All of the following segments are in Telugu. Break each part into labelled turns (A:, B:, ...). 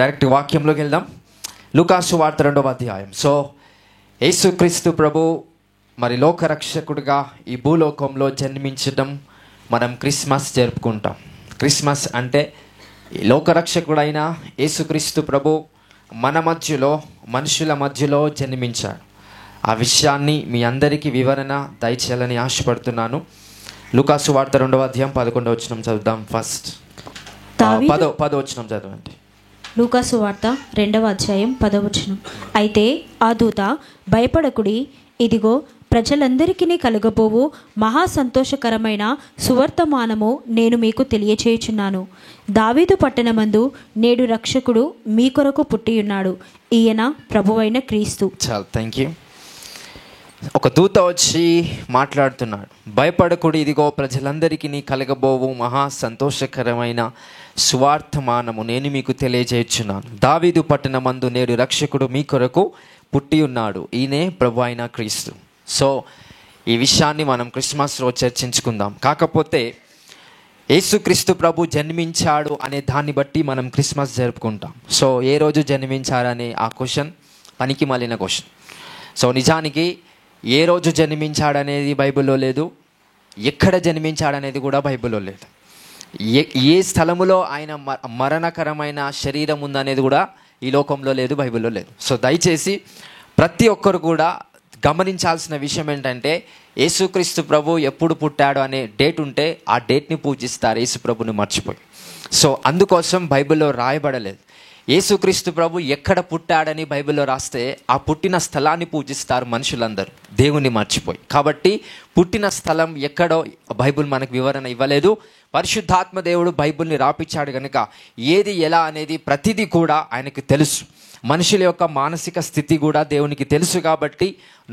A: డైరెక్ట్ వాక్యంలోకి వెళ్దాం. లూకాసు వార్త 2వ అధ్యాయం. సో యేసుక్రీస్తు ప్రభు మరి లోకరక్షకుడిగా ఈ భూలోకంలో జన్మించడం మనం క్రిస్మస్ జరుపుకుంటాం. క్రిస్మస్ అంటే లోకరక్షకుడైన యేసుక్రీస్తు ప్రభు మన మధ్యలో, మనుషుల మధ్యలో జన్మించాడు. ఆ విషయాన్ని మీ అందరికీ వివరణ దయచేయాలని ఆశపడుతున్నాను. లూకాసు వార్త 2వ అధ్యాయం 11వ వచనం చదువుదాం. ఫస్ట్ 10వ వచనం చదవండి.
B: లూకాసు వార్త 2వ అధ్యాయం 10వ వచనం. అయితే ఆ దూత, భయపడకుడి, ఇదిగో ప్రజలందరికీ కలుగబోవు మహా సంతోషకరమైన సువర్తమానము నేను మీకు తెలియచేయుచున్నాను. దావీదు పట్టణమందు నేడు రక్షకుడు మీ కొరకు పుట్టియున్నాడు. ఈయన ప్రభువైన క్రీస్తు.
A: చాలా థ్యాంక్ యూ. ఒక దూత వచ్చి మాట్లాడుతున్నాడు. భయపడకుడి, ఇదిగో ప్రజలందరికీ కలగబోవు మహా సంతోషకరమైన సువార్తమానము నేను మీకు తెలియజేయుచున్నాను. దావీదు పట్టణమందు నేడు రక్షకుడు మీ కొరకు పుట్టి ఉన్నాడు. ఈయనే ప్రభు అయిన క్రీస్తు. సో ఈ విషయాన్ని మనం క్రిస్మస్ రోజు చర్చించుకుందాం. కాకపోతే యేసుక్రీస్తు ప్రభు జన్మించాడు అనే దాన్ని బట్టి మనం క్రిస్మస్ జరుపుకుంటాం. సో ఏ రోజు జన్మించాడనే ఆ క్వశ్చన్ పనికి మాలిన క్వశ్చన్. సో నిజానికి ఏ రోజు జన్మించాడనేది బైబిల్లో లేదు, ఎక్కడ జన్మించాడనేది కూడా బైబిల్లో లేదు. ఏ స్థలములో ఆయన మరణకరమైన శరీరం ఉందనేది కూడా ఈ లోకంలో లేదు, బైబిల్లో లేదు. సో దయచేసి ప్రతి ఒక్కరు కూడా గమనించాల్సిన విషయం ఏంటంటే, యేసుక్రీస్తు ప్రభు ఎప్పుడు పుట్టాడు అనే డేట్ ఉంటే ఆ డేట్ని పూజిస్తారు, యేసు ప్రభుని మర్చిపోయి. సో అందుకోసం బైబిల్లో రాయబడలేదు. యేసుక్రీస్తు ప్రభు ఎక్కడ పుట్టాడని బైబిల్లో రాస్తే ఆ పుట్టిన స్థలాన్ని పూజిస్తారు మనుషులందరూ, దేవుణ్ణి మర్చిపోయి. కాబట్టి పుట్టిన స్థలం ఎక్కడో బైబిల్ మనకు వివరణ ఇవ్వలేదు. పరిశుద్ధాత్మ దేవుడు బైబిల్ని రాపిచ్చాడు కనుక ఏది ఎలా అనేది ప్రతిదీ కూడా ఆయనకు తెలుసు. మనుషుల యొక్క మానసిక స్థితి కూడా దేవునికి తెలుసు. కాబట్టి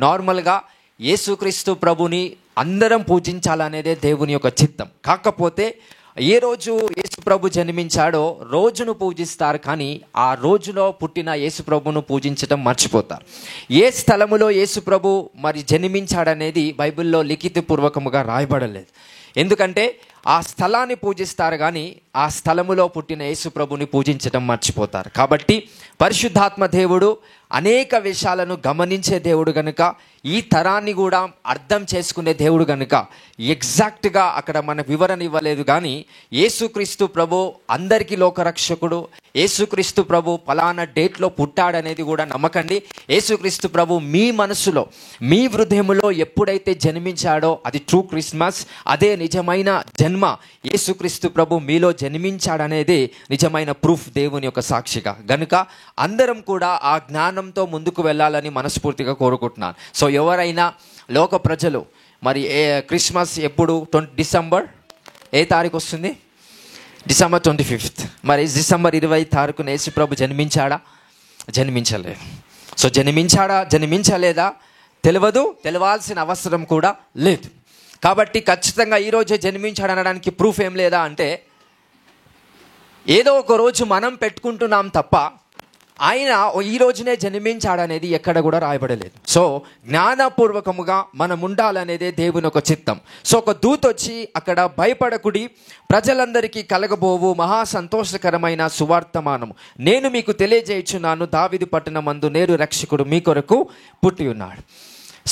A: నార్మల్గా యేసుక్రీస్తు ప్రభుని అందరం పూజించాలనేదే దేవుని యొక్క చిత్తం. కాకపోతే ఏ రోజు యేసు ప్రభు జన్మించాడో రోజును పూజిస్తారు, కానీ ఆ రోజులో పుట్టిన యేసు ప్రభును పూజించడం మర్చిపోతారు. ఏ స్థలములో యేసు ప్రభు మరి జన్మించాడనేది బైబిల్లో లిఖితపూర్వకముగా రాయబడలేదు. ఎందుకంటే ఆ స్థలాన్ని పూజిస్తారు, కానీ ఆ స్థలములో పుట్టిన యేసు ప్రభుని పూజించడం మర్చిపోతారు. కాబట్టి పరిశుద్ధాత్మ దేవుడు అనేక విషయాలను గమనించే దేవుడు కనుక, ఈ తరాన్ని కూడా అర్థం చేసుకునే దేవుడు కనుక ఎగ్జాక్ట్గా అక్కడ మన వివరణ ఇవ్వలేదు. కానీ యేసుక్రీస్తు ప్రభు అందరికీ లోకరక్షకుడు, యేసుక్రీస్తు ప్రభు ఫలానా డేట్లో పుట్టాడనేది కూడా నమ్మకండి. యేసుక్రీస్తు ప్రభు మీ మనసులో, మీ హృదయంలో ఎప్పుడైతే జన్మించాడో అది ట్రూ క్రిస్మస్, అదే నిజమైన జన్మ. యేసుక్రీస్తు ప్రభు మీలో జన్మించాడనేది నిజమైన ప్రూఫ్, దేవుని యొక్క సాక్షిగా. గనుక అందరం కూడా ఆ జ్ఞానంతో ముందుకు వెళ్ళాలని మనస్ఫూర్తిగా కోరుకుంటున్నాను. సో ఎవరైనా లోక ప్రజలు మరి క్రిస్మస్ ఎప్పుడు డిసెంబర్ ఏ తారీఖు వస్తుంది? డిసెంబర్ 25. మరి డిసెంబర్ 20 తారీఖున యేసు ప్రభు జన్మించాడా? జన్మించలేదు. సో జన్మించలేదా తెలియదు, తెలవాల్సిన అవసరం కూడా లేదు. కాబట్టి ఖచ్చితంగా ఈరోజే జన్మించాడు అనడానికి ప్రూఫ్ ఏం లేదా అంటే, ఏదో ఒక రోజు మనం పెట్టుకుంటున్నాం తప్ప ఆయన ఈ రోజునే జన్మించాడనేది ఎక్కడ కూడా రాయబడలేదు. సో జ్ఞానపూర్వకముగా మనం ఉండాలనేదే దేవుని ఒక చిత్తం. సో ఒక దూత వచ్చి అక్కడ, భయపడకుడి, ప్రజలందరికీ కలగబోవు మహా సంతోషకరమైన సువార్తమానము నేను మీకు తెలియజేయుచున్నాను. దావీదు పట్టణమందు నేడు రక్షకుడు మీ కొరకు పుట్టి ఉన్నాడు.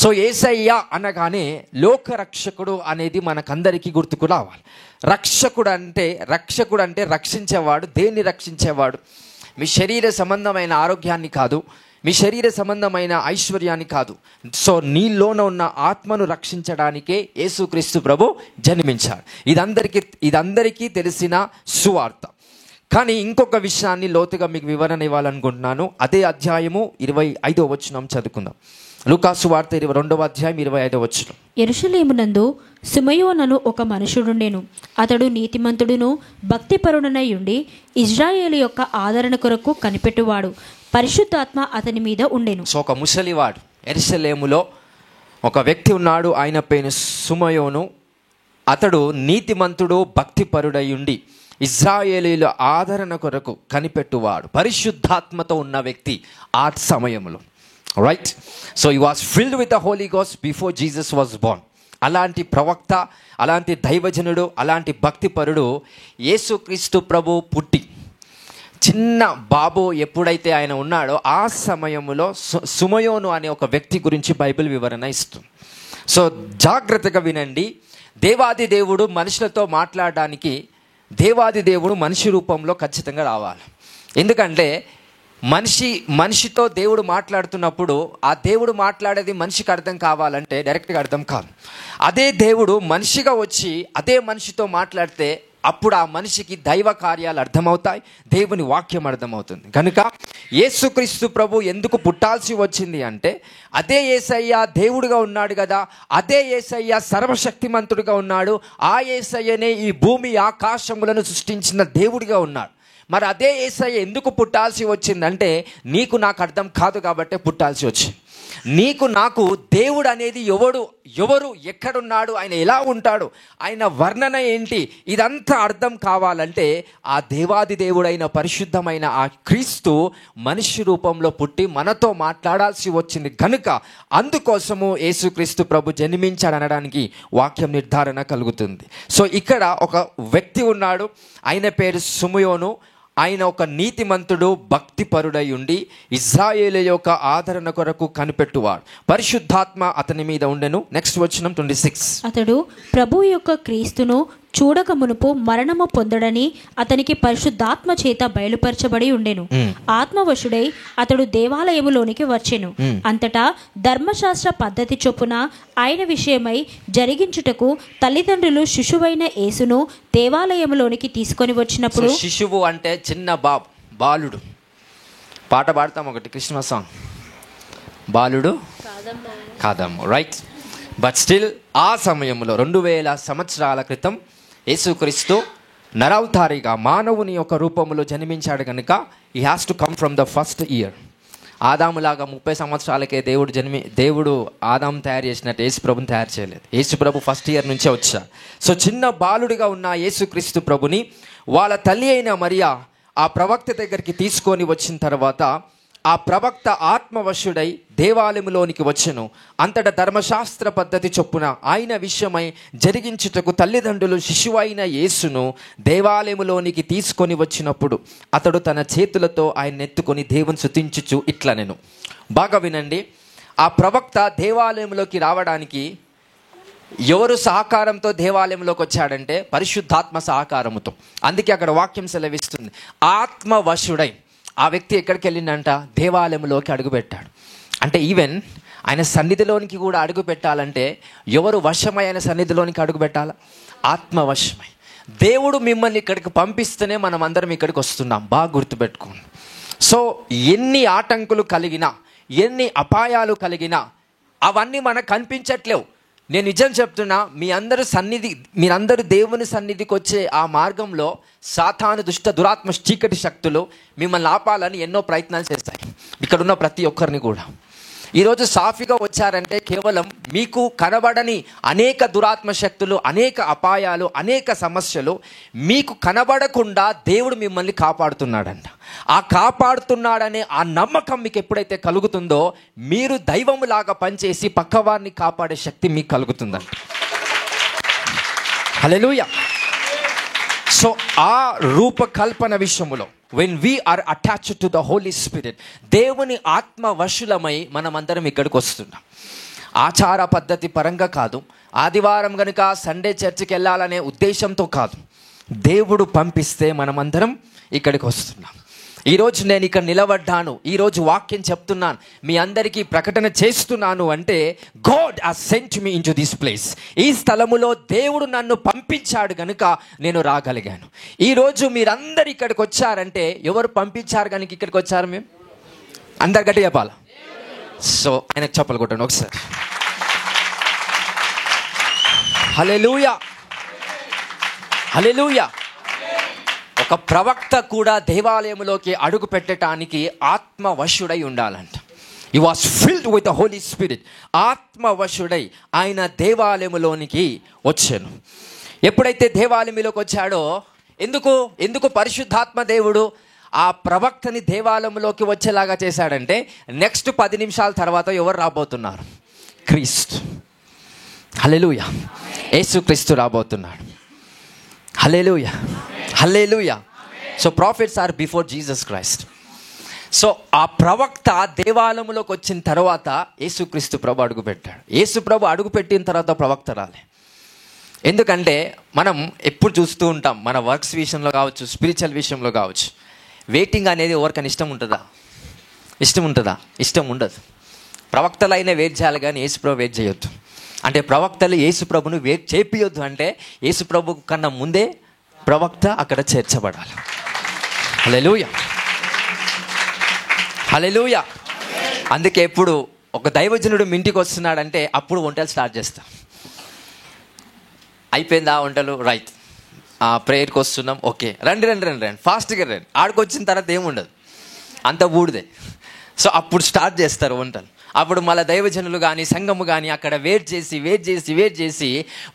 A: సో యేసయ్య అనగానే లోకరక్షకుడు అనేది మనకందరికీ గుర్తుకు రావాలి. రక్షకుడు అంటే రక్షించేవాడు. దేన్ని రక్షించేవాడు? మీ శరీర సంబంధమైన ఆరోగ్యాన్ని కాదు, మీ శరీర సంబంధమైన ఐశ్వర్యాన్ని కాదు. సో నీలోన ఉన్న ఆత్మను రక్షించడానికే యేసుక్రీస్తు ప్రభు జన్మించాడు. ఇదందరికీ తెలిసిన సువార్త. కానీ ఇంకొక విషయాన్ని లోతుగా మీకు వివరణ ఇవ్వాలనుకుంటున్నాను. అదే అధ్యాయము 25వ వచనం చదువుకుందాం. లూకాసు వార్త 2వ అధ్యాయం 25వ వచనం.
B: యెరూషలేమునందు సిమయోనను ఒక మనుషుడుండెను. అతడు నీతిమంతుడును భక్తిపరుడనై ఉండి ఇజ్రాయేలు యొక్క ఆదరణ కొరకు కనిపెట్టువాడు. పరిశుద్ధాత్మ అతని మీద ఉండెను.
A: సో ఒక ముసలివాడు, యెరూషలేములో ఒక వ్యక్తి ఉన్నాడు. ఆయన పేరు సిమయోను. అతడు నీతిమంతుడు, భక్తిపరుడై ఉండి ఇజ్రాయేలీల ఆదరణ కొరకు కనిపెట్టువాడు. పరిశుద్ధాత్మతో ఉన్న వ్యక్తి ఆ సమయంలో. Right. So he was filled with the Holy Ghost before Jesus was born. అలాంటి ప్రవక్త, అలాంటి దైవజనుడు, అలాంటి భక్తిపరుడు యేసుక్రీస్తు ప్రభు పుట్టి చిన్న బాబు ఎప్పుడైతే ఆయన ఉన్నాడో ఆ సమయంలో సుమయోను అనే ఒక వ్యక్తి గురించి బైబిల్ వివరణ ఇస్తుంది. సో జాగ్రత్తగా వినండి. దేవాది దేవుడు మనుషులతో మాట్లాడడానికి దేవాది దేవుడు మనిషి రూపంలో ఖచ్చితంగా రావాలి. ఎందుకంటే మనిషితో దేవుడు మాట్లాడుతున్నప్పుడు ఆ దేవుడు మాట్లాడేది మనిషికి అర్థం కావాలంటే డైరెక్ట్గా అర్థం కాదు. అదే దేవుడు మనిషిగా వచ్చి అదే మనిషితో మాట్లాడితే అప్పుడు ఆ మనిషికి దైవ కార్యాలు అర్థమవుతాయి, దేవుని వాక్యం అర్థమవుతుంది. కనుక యేసుక్రీస్తు ప్రభు ఎందుకు పుట్టాల్సి వచ్చింది అంటే అదే యేసయ్య దేవుడిగా ఉన్నాడు కదా, అదే యేసయ్య సర్వశక్తిమంతుడిగా ఉన్నాడు, ఆ యేసయ్యనే ఈ భూమి ఆకాశములను సృష్టించిన దేవుడిగా ఉన్నాడు. మరి అదే యేసయ్య ఎందుకు పుట్టాల్సి వచ్చిందంటే నీకు నాకు అర్థం కాదు కాబట్టి పుట్టాల్సి వచ్చింది. నీకు నాకు దేవుడు అనేది ఎవరు ఎక్కడున్నాడు, ఆయన ఎలా ఉంటాడు, ఆయన వర్ణన ఏంటి, ఇదంతా అర్థం కావాలంటే ఆ దేవాది దేవుడైన పరిశుద్ధమైన ఆ క్రీస్తు మనిషి రూపంలో పుట్టి మనతో మాట్లాడాల్సి వచ్చింది. కనుక అందుకోసము యేసుక్రీస్తు ప్రభు జన్మించాడు అనడానికి వాక్యం నిర్ధారణ కలుగుతుంది. సో ఇక్కడ ఒక వ్యక్తి ఉన్నాడు, ఆయన పేరు సుమయోను. ఆయన ఒక నీతిమంతుడు, భక్తిపరుడై ఉండి ఇశ్రాయేలు యొక్క ఆదరణ కొరకు కనిపెట్టువాడు. పరిశుద్ధాత్మ అతని మీద ఉండెను. నెక్స్ట్ వచనం 26.
B: అతడు ప్రభు యొక్క క్రీస్తును చూడక మునుపు మరణము పొందడని అతనికి పరిశుద్ధాత్మ చేత బయలుపరచబడి ఉండెను. ఆత్మవశుడై అతడు దేవాలయములోనికి వచ్చెను. అంతటా ధర్మశాస్త్ర పద్ధతి చొప్పున ఆయన విషయమై జరిగించుటకు తల్లిదండ్రులు శిశువైన యేసును దేవాలయములోనికి తీసుకొని వచ్చినప్పుడు,
A: శిశువు అంటే చిన్న బాలుడు. పాట పాడతాం ఒకటి, క్రిస్మస్ సాంగ్, బాలుడు కాదమ్మ, రైట్. బట్ స్టిల్ ఆ సమయంలో 2000 సంవత్సరాల క్రితం యేసుక్రీస్తు నరవతారిగా మానవుని యొక్క రూపంలో జన్మించాడు. కనుక he has to come from the first year. ఆదాములాగా 30 సంవత్సరాలకే దేవుడు ఆదాము తయారు చేసినట్టు యేసు ప్రభుని తయారు చేయలేదు. యేసు ప్రభు ఫస్ట్ ఇయర్ నుంచే వచ్చాడు. సో చిన్న బాలుడిగా ఉన్న యేసుక్రీస్తు ప్రభుని వాళ్ళ తల్లి అయిన మరియా ఆ ప్రవక్త దగ్గరికి తీసుకొని వచ్చిన తర్వాత ఆ ప్రవక్త ఆత్మవశుడై దేవాలయంలోనికి వచ్చెను. అంతటా ధర్మశాస్త్ర పద్ధతి చొప్పున ఆయన విషయమై జరిగించుటకు తల్లిదండ్రులు శిశువైన యేసును దేవాలయంలోనికి తీసుకొని వచ్చినప్పుడు అతడు తన చేతులతో ఆయన ఎత్తుకొని దేవుని స్తుతించుచు ఇట్లా నేను. బాగా వినండి. ఆ ప్రవక్త దేవాలయంలోకి రావడానికి ఎవరు సహకారంతో దేవాలయంలోకి వచ్చాడంటే పరిశుద్ధాత్మ సహకారముతో. అందుకే అక్కడ వాక్యం సెలవిస్తుంది, ఆత్మవశుడై ఆ వ్యక్తి ఎక్కడికి వెళ్ళిందంట, దేవాలయంలోకి అడుగుపెట్టాడు. అంటే ఈవెన్ ఆయన సన్నిధిలోనికి కూడా అడుగు పెట్టాలంటే ఎవరు వశమై ఆయన సన్నిధిలోనికి అడుగు పెట్టాలా? ఆత్మవశమై. దేవుడు మిమ్మల్ని ఇక్కడికి పంపిస్తేనే మనం అందరం ఇక్కడికి వస్తున్నాం. బాగా గుర్తుపెట్టుకోండి. సో ఎన్ని ఆటంకులు కలిగినా, ఎన్ని అపాయాలు కలిగినా అవన్నీ మనకు కనిపించట్లేవు. నేను నిజం చెప్తున్నా, మీరందరూ దేవుని సన్నిధికి వచ్చే ఆ మార్గంలో సాతాను దురాత్మ చీకటి శక్తులు మిమ్మల్ని ఆపాలని ఎన్నో ప్రయత్నాలు చేస్తాయి. ఇక్కడున్న ప్రతి ఒక్కరిని కూడా. ఈరోజు సాఫీగా వచ్చారంటే కేవలం మీకు కనబడని అనేక దురాత్మ శక్తులు, అనేక అపాయాలు, అనేక సమస్యలు మీకు కనబడకుండా దేవుడు మిమ్మల్ని కాపాడుతున్నాడంట. ఆ కాపాడుతున్నాడనే ఆ నమ్మకం మీకు ఎప్పుడైతే కలుగుతుందో మీరు దైవములాగా పనిచేసి పక్కవారిని కాపాడే శక్తి మీకు కలుగుతుందంట. హల్లెలూయా. సో ఆ రూపకల్పన విషయంలో when we are attached to the Holy Spirit, దేవుని ఆత్మ వశులమై మనమందరం ఇక్కడికి వస్తున్నాం. ఆచార పద్ధతి పరంగా కాదు, ఆదివారం కనుక సండే చర్చికి వెళ్ళాలనే ఉద్దేశంతో కాదు, దేవుడు పంపిస్తే మనమందరం ఇక్కడికి వస్తున్నాం. ఈరోజు నేను ఇక్కడ నిలబడ్డాను, ఈరోజు వాక్యం చెప్తున్నాను, మీ అందరికీ ప్రకటన చేస్తున్నాను అంటే God has sent me into this place. ఈ స్థలములో దేవుడు నన్ను పంపించాడు కనుక నేను రాగలిగాను. ఈరోజు మీరందరు ఇక్కడికి వచ్చారంటే ఎవరు పంపించారు కనుక ఇక్కడికి వచ్చారు? మేము అందరు గట్టి చెప్పాలి. సో ఆయనకు చప్పలు కొట్టండి ఒకసారి. హల్లెలూయా, హల్లెలూయా. ఒక ప్రవక్త కూడా దేవాలయంలోకి అడుగు పెట్టడానికి ఆత్మవశుడై ఉండాలంట. He was filled with the holy spirit. ఆత్మవశుడై ఆయన దేవాలయంలోనికి వచ్చాను. ఎప్పుడైతే దేవాలయంలోకి వచ్చాడో ఎందుకు పరిశుద్ధాత్మ దేవుడు ఆ ప్రవక్తని దేవాలయంలోకి వచ్చేలాగా చేశాడంటే నెక్స్ట్ 10 నిమిషాల తర్వాత ఎవరు రాబోతున్నారు? క్రీస్తు. హల్లెలూయా. యేసుక్రీస్తు రాబోతున్నాడు. Hallelujah, hallelujah. So prophets are before Jesus Christ. So ఆ ప్రవక్త దేవాలయంలోకి వచ్చిన తర్వాత యేసుక్రీస్తు ప్రభు అడుగుపెట్టాడు. యేసు ప్రభు అడుగుపెట్టిన తర్వాత ప్రవక్త రాలే. ఎందుకంటే మనం ఎప్పుడు చూస్తూ ఉంటాం, మన వర్క్స్ విషయంలో కావచ్చు, స్పిరిచువల్ విషయంలో కావచ్చు, వెయిటింగ్ అనేది ఎవరికైనా ఇష్టం ఉంటుందా? ఇష్టం ఉండదు. ప్రవక్తలైనా వెయిట్ చేయాలి కానీ యేసుప్రభు వెయిట్ చేయొద్దు. అంటే ప్రవక్తలు యేసుప్రభును వెయిట్ చేపియొద్దు. అంటే యేసుప్రభు కన్నా ముందే ప్రవక్త అక్కడ చేర్చబడాలి. హల్లెలూయా, హల్లెలూయా. అందుకే ఎప్పుడు ఒక దైవజనుడు మీ ఇంటికి వస్తున్నాడంటే అప్పుడు వంటలు స్టార్ట్ చేస్తాం. అయిపోయిందా వంటలు? రైట్. ప్రేయర్కి వస్తున్నాం, ఓకే, రండి ఫాస్ట్గా రండి. ఆడికి వచ్చిన తర్వాత ఏముండదు, అంత బూడిదే. సో అప్పుడు స్టార్ట్ చేస్తారు వంటలు. అప్పుడు మళ్ళీ దైవజనులు కానీ సంఘము కానీ అక్కడ వెయిట్ చేసి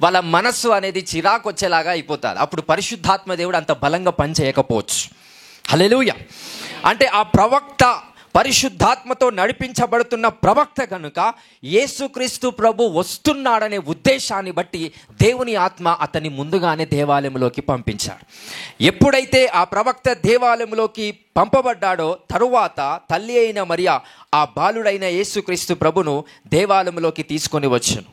A: వాళ్ళ మనస్సు అనేది చిరాకు వచ్చేలాగా అయిపోతారు. అప్పుడు పరిశుద్ధాత్మ దేవుడు అంత బలంగా పనిచేయకపోవచ్చు. హల్లెలూయా. అంటే ఆ ప్రవక్త పరిశుద్ధాత్మతో నడిపించబడుతున్న ప్రవక్త కనుక యేసుక్రీస్తు ప్రభు వస్తున్నాడనే ఉద్దేశాన్ని బట్టి దేవుని ఆత్మ అతన్ని ముందుగానే దేవాలయంలోకి పంపించాడు. ఎప్పుడైతే ఆ ప్రవక్త దేవాలయంలోకి పంపబడ్డాడో తరువాత తల్లి అయిన మరియా ఆ బాలుడైన యేసుక్రీస్తు ప్రభును దేవాలయంలోకి తీసుకొని వచ్చును.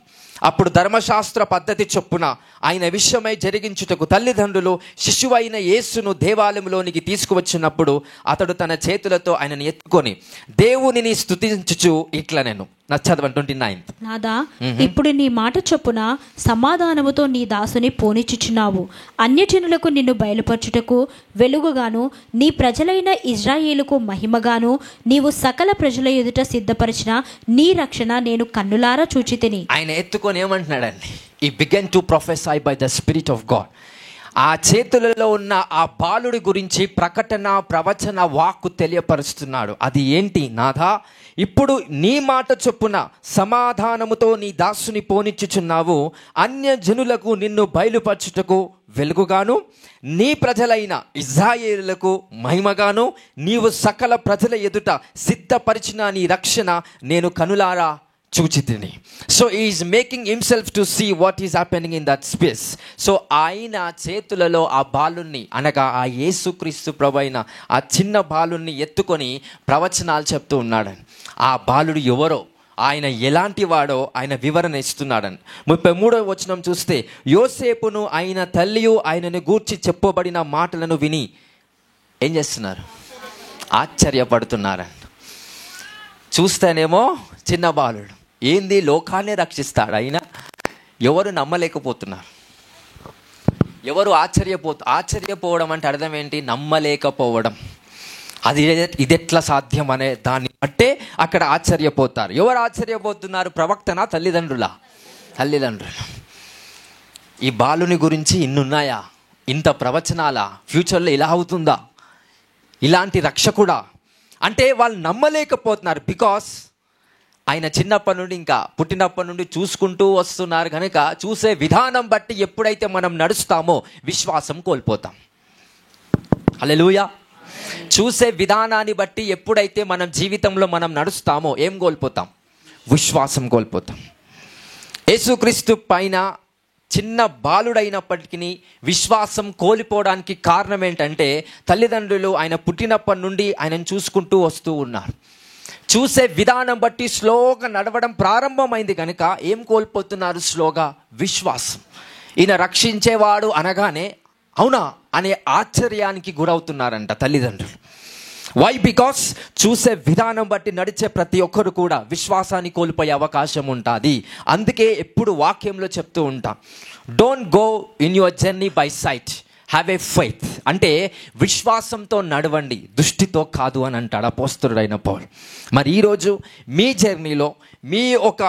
A: అప్పుడు ధర్మశాస్త్ర పద్ధతి చొప్పున ఆయన విషయమై జరిగించుటకు తల్లిదండ్రులు శిశువైన యేసును దేవాలయంలోనికి తీసుకువచ్చినప్పుడు అతడు తన చేతులతో ఆయనను ఎత్తుకొని దేవునిని స్తుతించుచు ఇట్లా నేను చదవండి 29.
B: నాదా, ఇప్పుడు నీ మాట చొప్పున సమాధానముతో నీ దాసుని పోనిచ్చుచున్నావు. అన్యజనులకు నిన్ను బయలుపరచుటకు వెలుగుగాను నీ ప్రజలైన ఇజ్రాయేలుకు మహిమగాను నీవు సకల ప్రజల ఎదుట సిద్ధపరిచిన నీ రక్షణ నేను కన్నులారా చూచితిని.
A: ఆయన ఎత్తుకొని ఏమంటున్నాడండి? He began to prophesy by the Spirit of God. ఆ చేతులలో ఉన్న ఆ బాలుడి గురించి ప్రవచన వాక్కు తెలియపరుస్తున్నాడు. అది ఏంటి? నాథా, ఇప్పుడు నీ మాట చొప్పున సమాధానముతో నీ దాసుని పోనిచ్చుచున్నావు. అన్యజనులకు నిన్ను బయలుపరచుటకు వెలుగుగాను నీ ప్రజలైన ఇజ్రాయేలులకు మహిమగాను నీవు సకల ప్రజల ఎదుట సిద్ధపరిచిన నీ రక్షణ నేను కనులారా చూచితిని. So is making himself to see what is happening in that space. So ఆయన చేతులలో ఆ బాలుని, అనగా ఆ యేసుక్రీస్తు ప్రభు అయిన ఆ చిన్న బాలుని ఎత్తుకొని ప్రవచనాలు చెప్తూ ఉన్నాడని. ఆ బాలుడు ఎవరో, ఆయన ఎలాంటి వాడో ఆయన వివరణ ఇస్తున్నాడని. 33వ వచనం చూస్తే, యోసేపును ఆయన తల్లియు ఆయనను గూర్చి చెప్పబడిన మాటలను విని ఏం చేస్తున్నారు? ఆశ్చర్యపడుతున్నారని. చూస్తేనేమో చిన్న బాలుడు, ఏంది లోకాన్ని రక్షిస్తాడు ఆయన? ఎవరు నమ్మలేకపోతున్నారు, ఎవరు ఆశ్చర్యపోవడం అంటే అర్థం ఏంటి? నమ్మలేకపోవడం. అది ఇదెట్లా సాధ్యం అనే దాన్ని బట్టే అక్కడ ఆశ్చర్యపోతారు. ఎవరు ఆశ్చర్యపోతున్నారు? ప్రవక్తనా? తల్లిదండ్రులు. ఈ బాలుని గురించి ఇన్నున్నాయా? ఇంత ప్రవచనాలా? ఫ్యూచర్లో ఇలా అవుతుందా? ఇలాంటి రక్షకుడా? అంటే వాళ్ళు నమ్మలేకపోతున్నారు. బికాస్ ఆయన చిన్నప్పటి నుండి, ఇంకా పుట్టినప్పటి నుండి చూసుకుంటూ వస్తున్నారు కనుక చూసే విధానం బట్టి ఎప్పుడైతే మనం నడుస్తామో విశ్వాసం కోల్పోతాం. హల్లెలూయా. చూసే విధానాన్ని బట్టి ఎప్పుడైతే మనం జీవితంలో మనం నడుస్తామో ఏం కోల్పోతాం? విశ్వాసం కోల్పోతాం. యేసుక్రీస్తు పైన చిన్న బాలుడైనప్పటికీ విశ్వాసం కోల్పోవడానికి కారణం ఏంటంటే తల్లిదండ్రులు ఆయన పుట్టినప్పటి నుండి ఆయనను చూసుకుంటూ వస్తూ ఉన్నారు. చూసే విధానం బట్టి స్లోగా నడవడం ప్రారంభమైంది కనుక ఏం కోల్పోతున్నారు? స్లోగా విశ్వాసం. ఈయన రక్షించేవాడు అనగానే అవునా అనే ఆశ్చర్యానికి గురవుతున్నారంట తల్లిదండ్రులు. వై? బికాస్ చూసే విధానం బట్టి నడిచే ప్రతి ఒక్కరు కూడా విశ్వాసాన్ని కోల్పోయే అవకాశం ఉంటుంది. అందుకే ఎప్పుడు వాక్యంలో చెప్తూ ఉంటాం, don't go in your journey by sight, have a faith. అంటే విశ్వాసంతో నడవండి, దృష్టితో కాదు అని అంటాడు అపోస్తలుడైన పౌలు. మరి ఈరోజు మీ జర్నీలో, మీ ఒక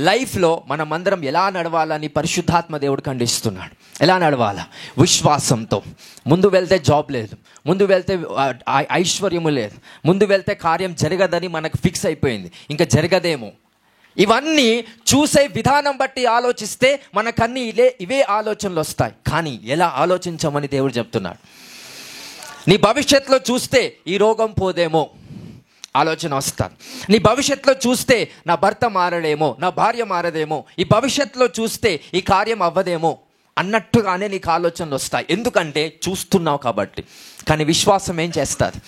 A: లైఫ్లో మనమందరం ఎలా నడవాలని పరిశుద్ధాత్మ దేవుడు ఖండిస్తున్నాడు. ఎలా నడవాలా? విశ్వాసంతో. ముందు వెళ్తే జాబ్ లేదు, ముందు వెళ్తే ఐశ్వర్యము లేదు, ముందు వెళ్తే కార్యం జరగదని మనకు ఫిక్స్ అయిపోయింది, ఇంకా జరగదేమో. ఇవన్నీ చూసే విధానం బట్టి ఆలోచిస్తే మనకన్నీ ఇవే ఆలోచనలు వస్తాయి. కానీ ఎలా ఆలోచించమని దేవుడు చెప్తున్నాడు. నీ భవిష్యత్తులో చూస్తే ఈ రోగం పోదేమో ఆలోచన వస్తాను. నీ భవిష్యత్తులో చూస్తే నా భర్త మారడేమో, నా భార్య మారదేమో, ఈ భవిష్యత్తులో చూస్తే ఈ కార్యం అవ్వదేమో అన్నట్టుగానే నీకు ఆలోచనలు వస్తాయి. ఎందుకంటే చూస్తున్నావు కాబట్టి. కానీ విశ్వాసం ఏం చేస్తుంది?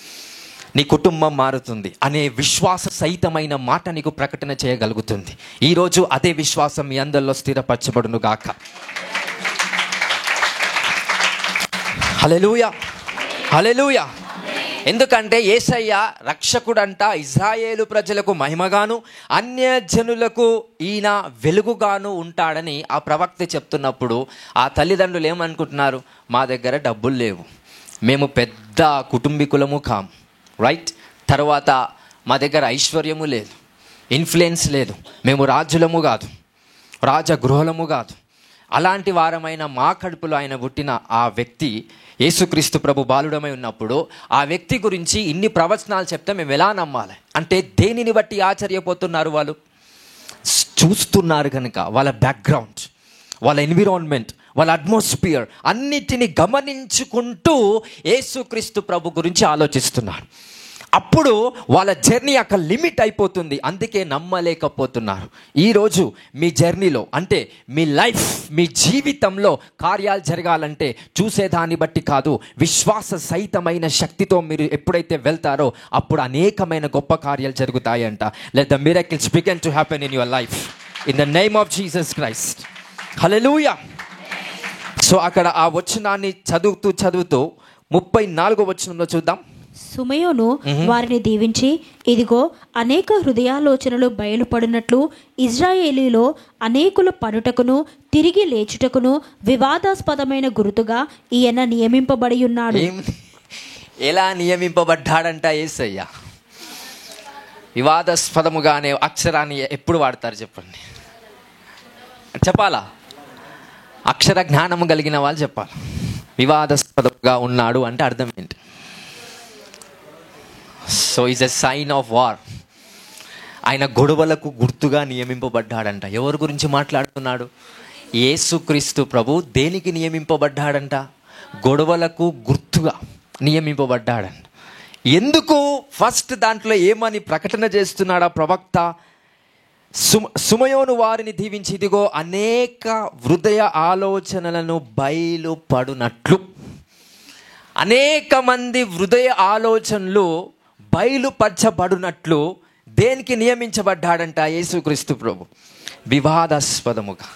A: నీ కుటుంబం మారుతుంది అనే విశ్వాస సహితమైన మాట నీకు ప్రకటన చేయగలుగుతుంది. ఈరోజు అదే విశ్వాసం మీ అందరిలో స్థిరపరచబడును గాక. హల్లెలూయా, హల్లెలూయా. ఎందుకంటే యేసయ్య రక్షకుడంట, ఇశ్రాయేలు ప్రజలకు మహిమగాను అన్యజనులకు ఈయన వెలుగుగాను ఉంటాడని ఆ ప్రవక్త చెప్తున్నప్పుడు ఆ తల్లిదండ్రులు ఏమనుకుంటున్నారు? మా దగ్గర డబ్బులు లేవు, మేము పెద్ద కుటుంబీకులము కాము, రైట్? తర్వాత మా దగ్గర ఐశ్వర్యము లేదు, ఇన్ఫ్లుయెన్స్ లేదు, మేము రాజులము కాదు, రాజగృహలము కాదు. అలాంటి వారమైన మా కడుపులో ఆయన పుట్టిన ఆ వ్యక్తి యేసుక్రీస్తు ప్రభు బాలుడమై ఉన్నప్పుడు ఆ వ్యక్తి గురించి ఇన్ని ప్రవచనాలు చెప్తే మేము ఎలా నమ్మాలి? అంటే దేనిని బట్టి ఆశ్చర్యపోతున్నారు? వాళ్ళు చూస్తున్నారు కనుక, వాళ్ళ బ్యాక్గ్రౌండ్, వాళ్ళ ఎన్విరాన్మెంట్, వాళ్ళ అట్మాస్ఫియర్ అన్నిటిని గమనించుకుంటూ యేసుక్రీస్తు ప్రభు గురించి ఆలోచిస్తున్నారు. అప్పుడు వాళ్ళ జర్నీ అక్కడ లిమిట్ అయిపోతుంది, అందుకే నమ్మలేకపోతున్నారు. ఈరోజు మీ జర్నీలో, అంటే మీ లైఫ్, మీ జీవితంలో కార్యాలు జరగాలంటే చూసేదాన్ని బట్టి కాదు, విశ్వాస సహితమైన శక్తితో మీరు ఎప్పుడైతే వెళ్తారో అప్పుడు అనేకమైన గొప్ప కార్యాలు జరుగుతాయంట. Let the miracles begin to happen in your life in the name of Jesus Christ. Hallelujah. So అక్కడ ఆ వచనాన్ని చదువుతూ 34వ వచనంలో చూద్దాం.
B: సుమయోను వారిని దీవించి, ఇదిగో అనేక హృదయాలోచనలు బయలుపడినట్లు ఇజ్రాయేలీలో అనేకులు పడుటకును తిరిగి లేచుటకును వివాదాస్పదమైన గుర్తుగా ఈయన నియమింపబడి ఉన్నాడు.
A: ఎలా నియమింపబడ్డాడంట యేసయ్య? వివాదాస్పదముగా అనే అక్షరాన్ని ఎప్పుడు వాడతారు చెప్పండి? చెప్పాలా? అక్షర జ్ఞానము కలిగిన వాళ్ళు చెప్పాలి. వివాదాస్పదముగా ఉన్నాడు అంటే అర్థం ఏంటి? So is a sign of war. ఆయన గొడవలకు గుర్తుగా నియమింపబడ్డాడంట. ఎవరి గురించి మాట్లాడుతున్నాడు? యేసుక్రీస్తు ప్రభు దేనికి నియమింపబడ్డాడంట? గొడవలకు గుర్తుగా నియమింపబడ్డాడంట. ఎందుకు? ఫస్ట్ దాంట్లో ఏమని ప్రకటన చేస్తున్నాడు ఆ ప్రవక్త? సుమయోను వారిని దీవించి, ఇదిగో అనేక హృదయ ఆలోచనలను బయలుపడునట్లు. అనేక మంది హృదయ ఆలోచనలు బయలుపరచబడినట్లు దేనికి నియమించబడ్డాడంట యేసుక్రీస్తు ప్రభు? వివాదాస్పదముగా,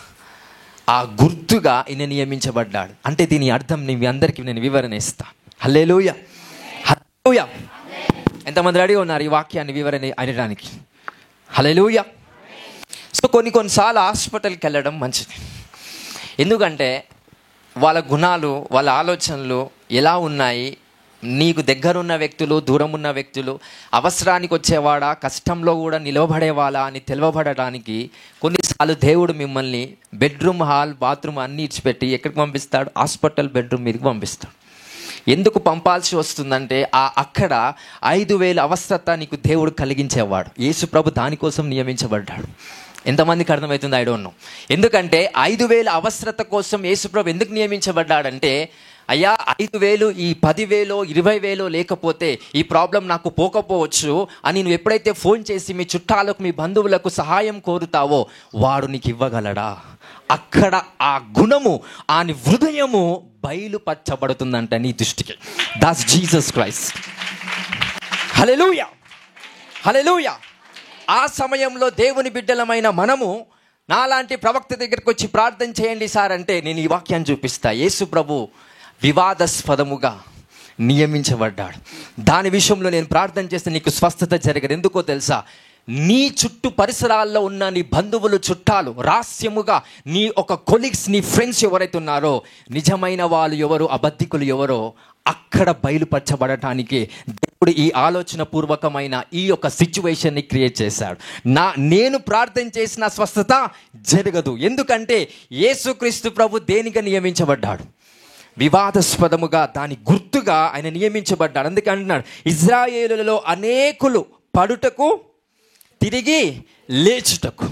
A: ఆ గుర్తుగా ఈయన నియమించబడ్డాడు. అంటే దీని అర్థం మీ అందరికీ నేను వివరణ ఇస్తాను. హల్లెలూయా, హల్లెలూయా. ఎంతమంది రెడీ ఉన్నారు ఈ వాక్యాన్ని వివరణ అనడానికి? హల్లెలూయా. సో కొన్నిసార్లు హాస్పిటల్కి వెళ్ళడం మంచిది. ఎందుకంటే వాళ్ళ గుణాలు, వాళ్ళ ఆలోచనలు ఎలా ఉన్నాయి, నీకు దగ్గరున్న వ్యక్తులు, దూరం ఉన్న వ్యక్తులు, అవసరానికి వచ్చేవాడా, కష్టంలో కూడా నిలవబడేవాళ్ళ అని తెలవబడడానికి కొన్నిసార్లు దేవుడు మిమ్మల్ని బెడ్రూమ్, హాల్, బాత్రూమ్ అన్నీ ఇచ్చిపెట్టి ఎక్కడికి పంపిస్తాడు? హాస్పిటల్ బెడ్రూమ్ మీదకి పంపిస్తాడు. ఎందుకు పంపాల్సి వస్తుందంటే అక్కడ 5,000 అవస్థత నీకు దేవుడు కలిగించేవాడు. యేసు ప్రభు దానికోసం నియమించబడ్డాడు. ఎంతమందికి అర్థమవుతుంది? I don't know. ఎందుకంటే 5,000 అవసరత కోసం యేసుప్రభు ఎందుకు నియమించబడ్డాడంటే, అయ్యా 5,000, ఈ 10,000, 20,000 లేకపోతే ఈ ప్రాబ్లం నాకు పోకపోవచ్చు అని నువ్వు ఎప్పుడైతే ఫోన్ చేసి మీ చుట్టాలకు, మీ బంధువులకు సహాయం కోరుతావో వాడు నీకు ఇవ్వగలడా? అక్కడ ఆ గుణము, ఆ హృదయము బయలుపరచబడుతుందంట నీ దృష్టికి. That's Jesus Christ. Hallelujah, hallelujah. ఆ సమయంలో దేవుని బిడ్డలమైన మనము నాలాంటి ప్రవక్త దగ్గరికి వచ్చి ప్రార్థన చేయండి సార్ అంటే నేను ఈ వాక్యాన్ని చూపిస్తా. యేసు ప్రభు వివాదాస్పదముగా నియమించబడ్డాడు. దాని విషయంలో నేను ప్రార్థన చేస్తే నీకు స్వస్థత జరగదు. ఎందుకో తెలుసా? నీ చుట్టూ పరిసరాల్లో ఉన్న నీ బంధువులు, చుట్టాలు, రహస్యముగా నీ ఒక కొలీగ్స్, నీ ఫ్రెండ్స్ ఎవరైతే ఉన్నారో, నిజమైన వాళ్ళు ఎవరు, అబద్ధికులు ఎవరో అక్కడ బయలుపరచబడటానికి దేవుడు ఈ ఆలోచన పూర్వకమైన ఈ యొక్క సిచ్యువేషన్ని క్రియేట్ చేశాడు. నేను ప్రార్థన చేసిన స్వస్థత జరగదు. ఎందుకంటే యేసుక్రీస్తు ప్రభు దేనిగా నియమించబడ్డాడు? వివాదాస్పదముగా, దాని గుర్తుగా ఆయన నియమించబడ్డాడు. అందుకే అంటున్నాడు, ఇజ్రాయేలులలో అనేకులు పడుటకు తిరిగి లేచుటకు.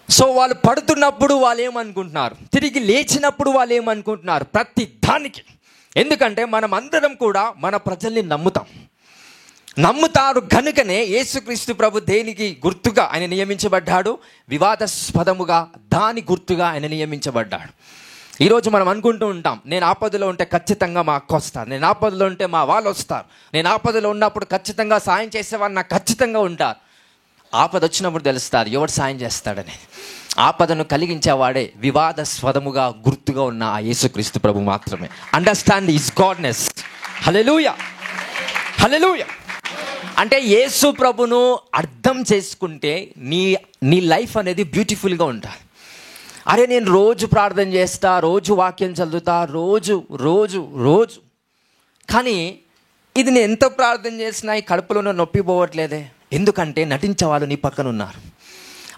A: సో వాళ్ళు పడుతున్నప్పుడు వాళ్ళు ఏమనుకుంటున్నారు, తిరిగి లేచినప్పుడు వాళ్ళు ఏమనుకుంటున్నారు? ప్రతి దానికి. ఎందుకంటే మనం అందరం కూడా మన ప్రజల్ని నమ్ముతారు కనుకనే యేసుక్రీస్తు ప్రభు దేనికి గుర్తుగా ఆయన నియమించబడ్డాడు? వివాదాస్పదముగా, దాని గుర్తుగా ఆయన నియమించబడ్డాడు. ఈరోజు మనం అనుకుంటూ ఉంటాం, నేను ఆపదలో ఉంటే ఖచ్చితంగా మా అక్క వస్తారు, నేను ఆపదలో ఉంటే మా వాళ్ళు వస్తారు, నేను ఆపదలో ఉన్నప్పుడు ఖచ్చితంగా సాయం చేసేవాళ్ళు నాకు ఖచ్చితంగా ఉంటారు. ఆపద వచ్చినప్పుడు తెలుస్తారు ఎవడు సాయం చేస్తాడని. ఆపదను కలిగించేవాడే వివాదాస్పదముగా గుర్తుగా ఉన్న ఆ యేసుక్రీస్తు ప్రభు మాత్రమే. Understand his goodness. Hallelujah, hallelujah. అంటే యేసు ప్రభును అర్థం చేసుకుంటే నీ లైఫ్ అనేది బ్యూటిఫుల్గా ఉంటుంది. అరే నేను రోజు ప్రార్థన చేస్తా, రోజు వాక్యం చదువుతా, రోజు కానీ ఇది నేను ఎంత ప్రార్థన చేసినా ఈ కడుపులో నొప్పి పోవట్లేదే. ఎందుకంటే నటించే వాళ్ళు నీ పక్కన ఉన్నారు.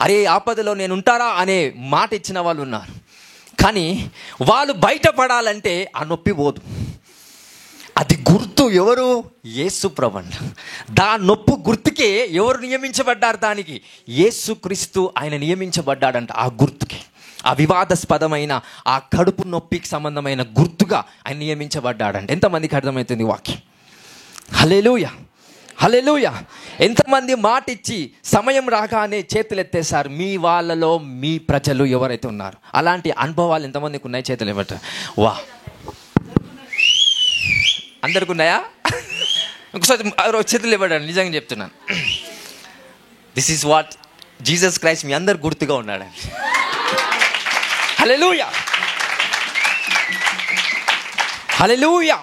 A: అరే ఆపదలో నేను ఉంటారా అనే మాట ఇచ్చిన వాళ్ళు ఉన్నారు, కానీ వాళ్ళు బయటపడాలంటే ఆ నొప్పి పోదు. అది గుర్తు ఎవరు? యేసు ప్రభువు. నొప్పు గుర్తుకే ఎవరు నియమించబడ్డారు? దానికి యేసుక్రీస్తు ఆయన నియమించబడ్డాడంట. ఆ గుర్తుకి, ఆ వివాదాస్పదమైన ఆ కడుపు నొప్పికి సంబంధమైన గుర్తుగా ఆయన నియమించబడ్డాడంట. ఎంతమందికి అర్థమవుతుంది వాక్యం? హల్లెలూయా, హల్లెలూయా. ఎంతమంది మాట ఇచ్చి సమయం రాగానే చేతులు ఎత్తేసారు? మీ వాళ్ళలో మీ ప్రజలు ఎవరైతే ఉన్నారు, అలాంటి అనుభవాలు ఎంతమందికి ఉన్నాయి? చేతులు ఇవ్వట. వా, అందరికి ఉన్నాయా? ఇంకోసారి చేతులు ఇవ్వడండి. నిజంగా చెప్తున్నాను, this is what Jesus Christ మీ అందరు గుర్తుగా ఉన్నాడండి. హల్లెలూయా, హల్లెలూయా.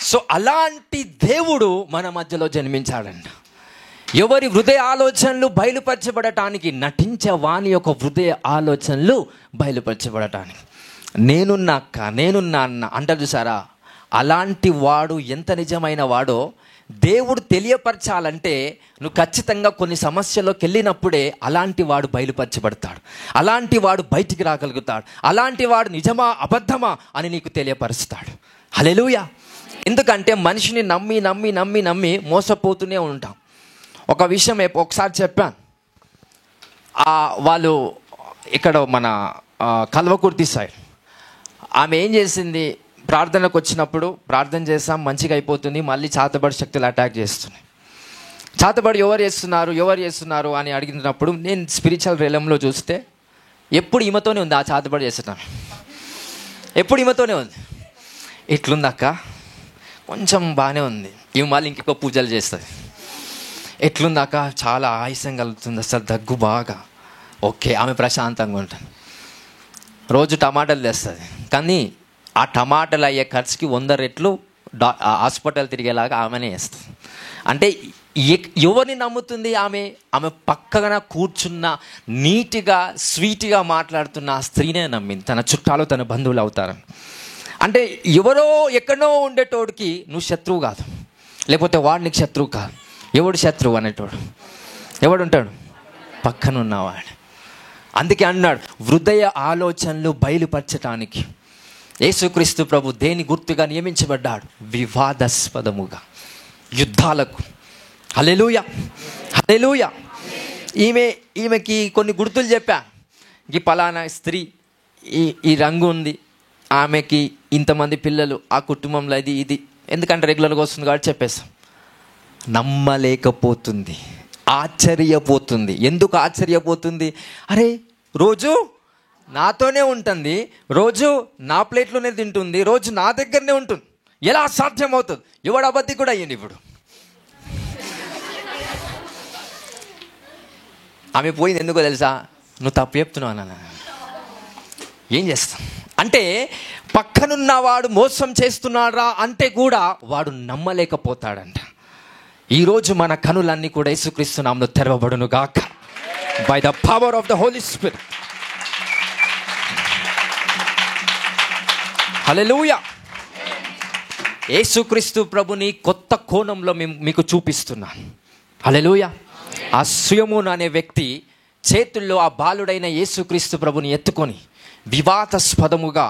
A: సో అలాంటి దేవుడు మన మధ్యలో జన్మించాడంట. ఎవరి హృదయ ఆలోచనలు బయలుపరచబడటానికి, నటించే వాని యొక్క హృదయ ఆలోచనలు బయలుపరచబడటానికి. నేనున్నా అక్క, నేనున్నా అన్న అంటారు చూసారా, అలాంటి వాడు ఎంత నిజమైన వాడో దేవుడు తెలియపరచాలంటే నువ్వు ఖచ్చితంగా కొన్ని సమస్యల్లోకి వెళ్ళినప్పుడే అలాంటి వాడు బయలుపరచబడతాడు, అలాంటి వాడు బయటికి రాగలుగుతాడు, అలాంటి వాడు నిజమా అబద్ధమా అని నీకు తెలియపరుస్తాడు. హల్లెలూయా. ఎందుకంటే మనిషిని నమ్మి నమ్మి నమ్మి నమ్మి మోసపోతూనే ఉంటాం. ఒక విషయం ఒకసారి చెప్పాను. వాళ్ళు ఇక్కడ మన కల్వకుర్తి సైడ్ ఆమె ఏం చేసింది, ప్రార్థనకు వచ్చినప్పుడు ప్రార్థన చేస్తాం, మంచిగా అయిపోతుంది, మళ్ళీ చాతబడి శక్తులు అటాక్ చేస్తున్నాయి. చాతబడి ఎవరు చేస్తున్నారు అని అడిగినప్పుడు నేను స్పిరిచువల్ రిలంలో చూస్తే ఎప్పుడు ఈమెతోనే ఉంది. ఆ చాతబడి చేస్తున్నాను ఎప్పుడు ఈమెతోనే ఉంది. ఎట్లుంది అక్క? కొంచెం బాగానే ఉంది. ఇవి మళ్ళీ ఇంకొక పూజలు చేస్తుంది. ఎట్లుంది అక్క? చాలా ఆయాసం కలుగుతుంది, అసలు దగ్గు బాగా. ఓకే, ఆమె ప్రశాంతంగా ఉంటుంది. రోజు టమాటాలు తెస్తుంది, కానీ ఆ టమాటాలు అయ్యే ఖర్చుకి 100 రెట్లు హాస్పిటల్ తిరిగేలాగా ఆమెనే వేస్తుంది. అంటే ఎవరిని నమ్ముతుంది? ఆమె పక్కన కూర్చున్న నీట్గా స్వీట్గా మాట్లాడుతున్న ఆ స్త్రీనే నమ్మింది. తన చుట్టాలు తన బంధువులు అవుతారని. అంటే ఎవరో ఎక్కడో ఉండేటోడికి నువ్వు శత్రువు కాదు, లేకపోతే వాడు నీకు శత్రువు కాదు. ఎవడు శత్రువు అనేటోడు ఎవడుంటాడు? పక్కన ఉన్నవాడు. అందుకే అన్నాడు, హృదయ ఆలోచనలు బయలుపరచటానికి యేసుక్రీస్తు ప్రభు దేని గుర్తుగా నియమించబడ్డాడు? వివాదాస్పదముగా, యుద్ధాలకు. హల్లెలూయా, హల్లెలూయా. ఈమెకి కొన్ని గుర్తులు చెప్పా. ఈ పలానా స్త్రీ ఈ రంగు ఉంది, ఆమెకి ఇంతమంది పిల్లలు, ఆ కుటుంబంలో ఇది ఎందుకంటే రెగ్యులర్గా వస్తుంది కాబట్టి చెప్పేస్తాం. నమ్మలేకపోతుంది, ఆశ్చర్యపోతుంది. ఎందుకు ఆశ్చర్యపోతుంది? అరే రోజు నాతోనే ఉంటుంది, రోజు నా ప్లేట్లోనే తింటుంది, రోజు నా దగ్గరనే ఉంటుంది, ఎలా సాధ్యమవుతుంది? ఎవడు అబద్ధి కూడా అయ్యింది ఇప్పుడు. ఆమె పోయింది ఎందుకో తెలుసా? నువ్వు తప్పు చెప్తున్నావు అన్న. ఏం చేస్తాం అంటే పక్కనున్నవాడు మోసం చేస్తున్నాడా అంటే కూడా వాడు నమ్మలేకపోతాడంట. ఈరోజు మన కనులన్నీ కూడా యేసుక్రీస్తు నామములో తెరవబడును గాక, by the power of the holy spirit. Hallelujah. యేసుక్రీస్తు ప్రభుని కొత్త కోణంలో మీకు చూపిస్తున్నాను. హల్లెలూయా. ఆ సుయమోను అనే వ్యక్తి చేతుల్లో ఆ బాలుడైన యేసుక్రీస్తు ప్రభుని ఎత్తుకొని వివాదాస్పదముగా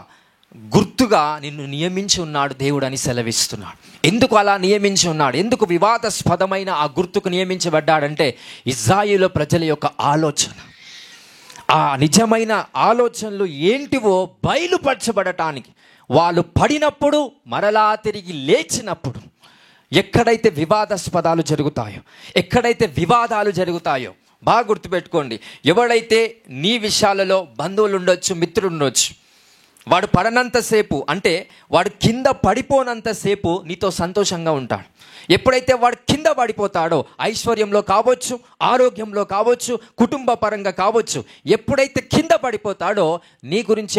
A: గుర్తుగా నిన్ను నియమించి ఉన్నాడు దేవుడు అని సెలవిస్తున్నాడు. ఎందుకు అలా నియమించి ఉన్నాడు? ఎందుకు వివాదాస్పదమైన ఆ గుర్తుకు నియమించబడ్డాడంటే ఇశ్రాయేలు ప్రజల యొక్క ఆలోచన, ఆ నిజమైన ఆలోచనలు ఏంటివో బయలుపరచబడటానికి. వాళ్ళు పడినప్పుడు మరలా తిరిగి లేచినప్పుడు ఎక్కడైతే వివాదాస్పదాలు జరుగుతాయో, ఎక్కడైతే వివాదాలు జరుగుతాయో బాగా గుర్తుపెట్టుకోండి. ఎవడైతే నీ విషయాలలో బంధువులు ఉండొచ్చు, మిత్రులు ఉండొచ్చు, వాడు పడనంతసేపు, అంటే వాడు కింద పడిపోనంతసేపు నీతో సంతోషంగా ఉంటాడు. ఎప్పుడైతే వాడు కింద పడిపోతాడో, ఐశ్వర్యంలో కావచ్చు, ఆరోగ్యంలో కావచ్చు, కుటుంబ పరంగా కావచ్చు, ఎప్పుడైతే కింద పడిపోతాడో నీ గురించి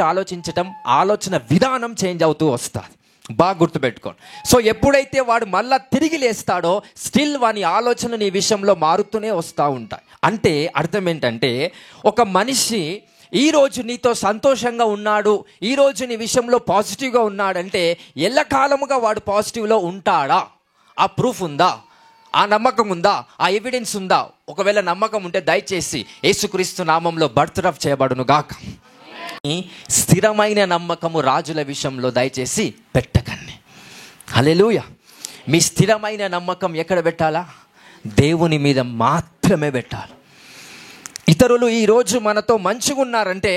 A: ఆలోచన విధానం చేంజ్ అవుతూ వస్తుంది. బాగా గుర్తుపెట్టుకోండి. సో ఎప్పుడైతే వాడు మళ్ళా తిరిగి లేస్తాడో స్టిల్ వాని ఆలోచన నీ విషయంలో మారుతూనే వస్తూ ఉంటాయి. అంటే అర్థం ఏంటంటే, ఒక మనిషి ఈరోజు నీతో సంతోషంగా ఉన్నాడు, ఈరోజు నీ విషయంలో పాజిటివ్గా ఉన్నాడంటే ఎల్లకాలముగా వాడు పాజిటివ్లో ఉంటాడా? ఆ ప్రూఫ్ ఉందా? ఆ నమ్మకం ఉందా? ఆ ఎవిడెన్స్ ఉందా? ఒకవేళ నమ్మకం ఉంటే దయచేసి యేసుక్రీస్తు నామంలో బర్తరఫ్ చేయబడును గాక. స్థిరమైన నమ్మకము రాజుల విషయంలో దయచేసి పెట్టకండి. హల్లెలూయా. మీ స్థిరమైన నమ్మకం ఎక్కడ పెట్టాలా? దేవుని మీద మాత్రమే పెట్టాలి. ఇతరులు ఈరోజు మనతో మంచిగా ఉన్నారంటే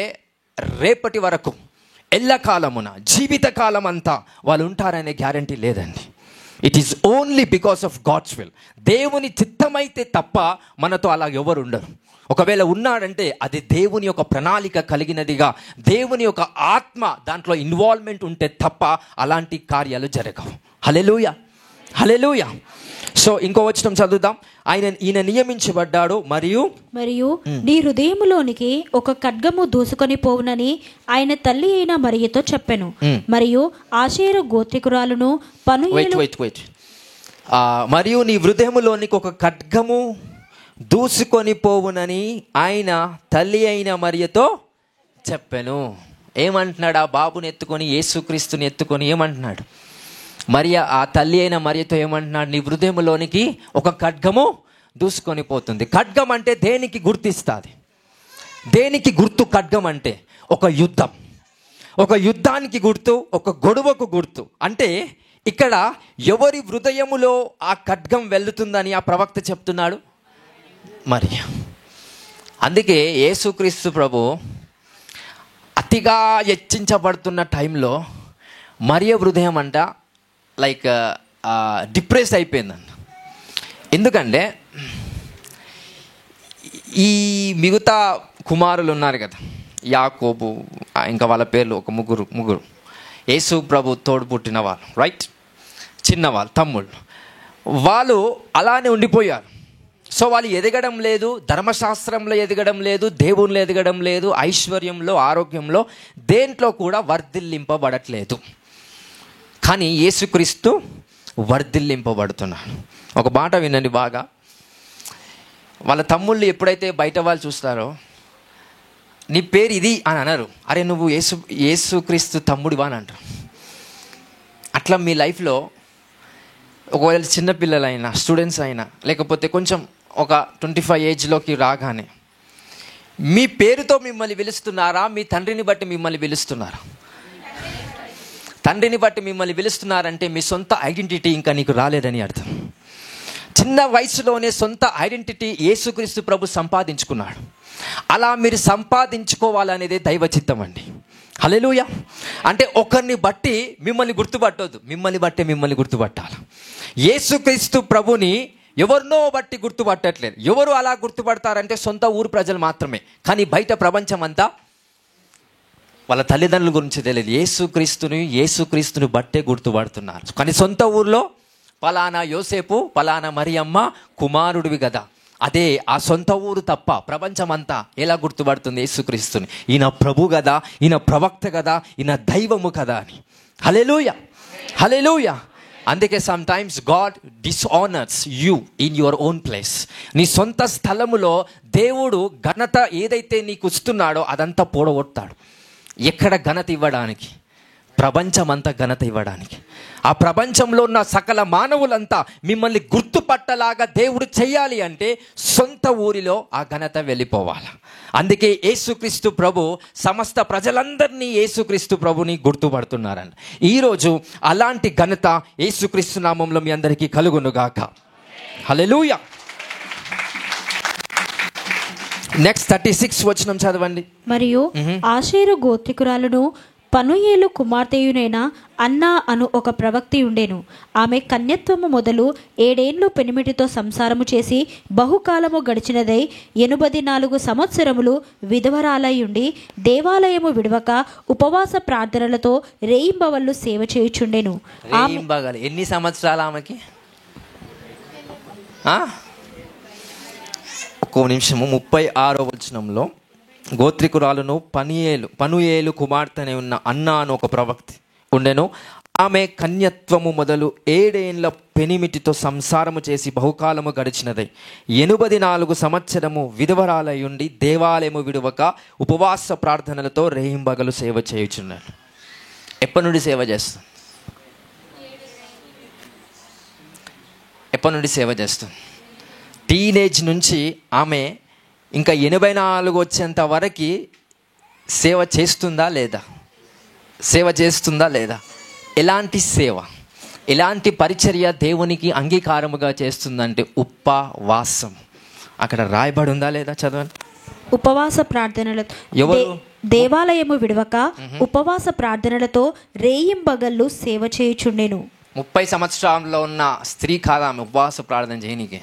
A: రేపటి వరకు, ఎల్లకాలమున, జీవితకాలం అంతా వాళ్ళు ఉంటారనే గ్యారంటీ లేదండి. It is only because of God's will. దేవుని చిత్తమైతే తప్ప మనతో అలా ఎవరు ఉండరు. ఒకవేళ ఉన్నాడంటే అది దేవుని యొక్క ప్రణాళిక కలిగినదిగా, దేవుని యొక్క ఆత్మ దాంట్లో ఇన్వాల్వ్మెంట్ ఉంటే తప్ప అలాంటి కార్యాలు జరగవు. హల్లెలూయా, హల్లెలూయా. సో ఇంకో వచనం చదువుదాం. ఈయన నియమించబడ్డాడు మరియు
B: నీ హృదయములోనికి ఒక ఖడ్గము దూసుకొని పోవునని ఆయన తల్లి అయిన మరియతో చెప్పెను. మరియు ఆషేరు గోత్రికురాలును
A: మరియు నీ హృదయములోనికి ఒక ఖడ్గము దూసుకొని పోవునని ఆయన తల్లి అయిన మరియతో చెప్పెను. ఏమంటున్నాడు? ఆ బాబుని ఎత్తుకొని, యేసుక్రీస్తుని ఎత్తుకొని ఏమంటున్నాడు? ఆ తల్లి అయిన మరియతో ఏమంటున్నాడు? నీ హృదయంలోనికి ఒక ఖడ్గము దూసుకొని పోతుంది. ఖడ్గం అంటే దేనికి గుర్తిస్తుంది? దేనికి గుర్తు? ఖడ్గం అంటే ఒక యుద్ధం, ఒక యుద్ధానికి గుర్తు, ఒక గొడవకు గుర్తు. అంటే ఇక్కడ ఎవరి హృదయములో ఆ ఖడ్గం వెళ్తుందని ఆ ప్రవక్త చెప్తున్నాడు? మరియ. అందుకే యేసుక్రీస్తు ప్రభు అతిగా హెచ్చించబడుతున్న టైంలో మరియ హృదయం అంట డిప్రెస్ అయిపోయిందంట. ఎందుకంటే ఈ మిగతా కుమారులు ఉన్నారు కదా, యాకోబు, ఇంకా వాళ్ళ పేర్లు ఒక ముగ్గురు యేసు ప్రభు తోడు పుట్టిన వాళ్ళు, రైట్, చిన్నవాళ్ళు, తమ్ముళ్ళు, వాళ్ళు అలానే ఉండిపోయారు. సో వాళ్ళు ఎదగడం లేదు, ధర్మశాస్త్రంలో ఎదగడం లేదు, దేవుళ్ళు ఎదగడం లేదు, ఐశ్వర్యంలో, ఆరోగ్యంలో దేంట్లో కూడా వర్ధిల్లింపబడట్లేదు. కానీ యేసుక్రీస్తు వర్ధిల్లింపబడుతున్నాడు. ఒక మాట వినండి బాగా. వాళ్ళ తమ్ముళ్ళు ఎప్పుడైతే బయట వాళ్ళు చూస్తారో, నీ పేరు ఇది అని అనరు, అరే నువ్వు యేసుక్రీస్తు తమ్ముడివా అని అంటారు. అట్లా మీ లైఫ్లో ఒకవేళ చిన్నపిల్లలైనా, స్టూడెంట్స్ అయినా, లేకపోతే కొంచెం ఒక 25 ఏజ్లోకి రాగానే మీ పేరుతో మిమ్మల్ని పిలుస్తున్నారా? మీ తండ్రిని బట్టి మిమ్మల్ని పిలుస్తున్నారా? తండ్రిని బట్టి మిమ్మల్ని పిలుస్తున్నారంటే మీ సొంత ఐడెంటిటీ ఇంకా నీకు రాలేదని అర్థం. చిన్న వయసులోనే సొంత ఐడెంటిటీ యేసుక్రీస్తు ప్రభు సంపాదించుకున్నాడు. అలా మీరు సంపాదించుకోవాలనేదే దైవ చిత్తం అండి. హల్లెలూయా. అంటే ఒకరిని బట్టి మిమ్మల్ని గుర్తుపట్టొద్దు, మిమ్మల్ని బట్టి మిమ్మల్ని గుర్తుపట్టాలి. యేసుక్రీస్తు ప్రభుని ఎవరినో బట్టి గుర్తుపట్టట్లేదు. ఎవరు అలా గుర్తుపడతారంటే సొంత ఊరు ప్రజలు మాత్రమే. కానీ బయట ప్రపంచం అంతా వాళ్ళ తల్లిదండ్రుల గురించి తెలియదు. యేసుక్రీస్తుని బట్టే గుర్తుపడుతున్నారు. కానీ సొంత ఊర్లో పలానా యోసేపు, పలానా మరియమ్మ కుమారుడివి కదా, అదే ఆ సొంత ఊరు తప్ప ప్రపంచం అంతా ఎలా గుర్తుపడుతుంది యేసుక్రీస్తుని? ఈయన ప్రభు కదా, ఈయన ప్రవక్త కదా, ఈయన దైవము కదా అని. Hallelujah, hallelujah. అందుకే sometimes God dishonours you in your own place. నీ సొంత స్థలములో దేవుడు ఘనత ఏదైతే నీకు ఇస్తున్నాడో అదంతా పోడగొడతాడు. ఎక్కడ ఘనత ఇవ్వడానికి? ప్రపంచమంతా ఘనత ఇవ్వడానికి. ఆ ప్రపంచంలో ఉన్న సకల మానవులంతా మిమ్మల్ని గుర్తుపట్టలాగా దేవుడు చెయ్యాలి అంటే సొంత ఊరిలో ఆ ఘనత వెళ్ళిపోవాలి. అందుకే యేసుక్రీస్తు ప్రభు సమస్త ప్రజలందరినీ యేసుక్రీస్తు ప్రభుని గుర్తుపడుతున్నారండి. ఈరోజు అలాంటి ఘనత యేసుక్రీస్తు నామంలో మీ అందరికీ కలుగునుగాక. హల్లెలూయా. నెక్స్ట్ 36 వచనం చదవండి.
B: మరియు ఆషేరు గోత్రికురాలను పనుయేలు కుమార్తెయునైన అన్నా అను ఒక ప్రవక్తి ఉండెను. ఆమె కన్యత్వము మొదలు 7 ఏండ్లు పెనిమిటితో సంసారము చేసి బహుకాలము గడిచినదై 84 సంవత్సరములు విధవరాలై ఉండి దేవాలయము విడవక ఉపవాస ప్రార్థనలతో రేయింబవళ్ళు సేవ చేయుచుండెను.
A: ఎన్ని సంవత్సరాలు ఆమెకి? ఒక్కో నిమిషము. 36వ వచనంలో గోత్రికురాలును పనుయేలు కుమార్తె ఉన్న అన్నా అని ఒక ప్రవక్తి ఉండెను. ఆమె కన్యత్వము మొదలు 7 ఏండ్ల పెనిమిటితో సంసారము చేసి బహుకాలము గడిచినదై 84 సంవత్సరము విధవరాలై ఉండి దేవాలయము విడువక ఉపవాస ప్రార్థనలతో రేయింబగలు సేవ చేయుచున్నాను. ఎప్పటి నుండి సేవ చేస్తాను? ఎప్పటి నుండి సేవ చేస్తాను? టీనేజ్ నుంచి ఆమె ఇంకా 84 వచ్చేంత వరకు సేవ చేస్తుందా లేదా? సేవ చేస్తుందా లేదా? ఎలాంటి సేవ, ఎలాంటి పరిచర్య దేవునికి అంగీకారముగా చేస్తుందంటే ఉపవాసం. అక్కడ రాయబడి ఉందా లేదా? చదవండి.
B: ఉపవాస ప్రార్థనలతో
A: ఎవరు?
B: దేవాలయము విడవక ఉపవాస ప్రార్థనలతో రేయింబగళ్ళు సేవ చేయుచుండెను.
A: 30 సంవత్సరాల్లో ఉన్న స్త్రీ కాదా ఆమె ఉపవాస ప్రార్థన చేయనీకి?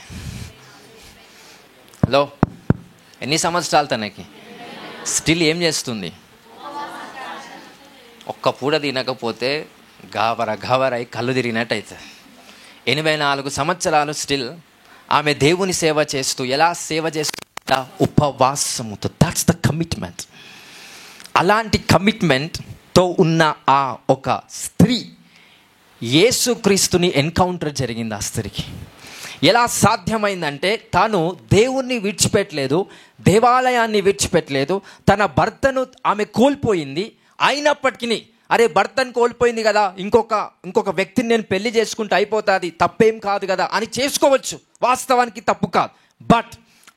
A: హలో, ఎన్ని సంవత్సరాలు తనకి? స్టిల్ ఏం చేస్తుంది? ఒక్క పూట తినకపోతే గాబరై కళ్ళు తిరిగినట్టు అవుతుంది. 84 సంవత్సరాలు స్టిల్ ఆమె దేవుని సేవ చేస్తూ, ఎలా సేవ చేస్తుందా? ఉపవాసముతో. That's the commitment. అలాంటి కమిట్మెంట్తో ఉన్న ఆ ఒక స్త్రీ యేసుక్రీస్తుని ఎన్కౌంటర్ జరిగింది ఆ స్త్రీకి. ఎలా సాధ్యమైందంటే తాను దేవుణ్ణి విడిచిపెట్టలేదు, దేవాలయాన్ని విడిచిపెట్టలేదు, తన భర్తను ఆమె కోల్పోయింది. అయినప్పటికీ అరే భర్తను కోల్పోయింది కదా, ఇంకొక వ్యక్తిని నేను పెళ్లి చేసుకుంటే అయిపోతుంది, తప్పేం కాదు కదా అని చేసుకోవచ్చు, వాస్తవానికి తప్పు కాదు. బట్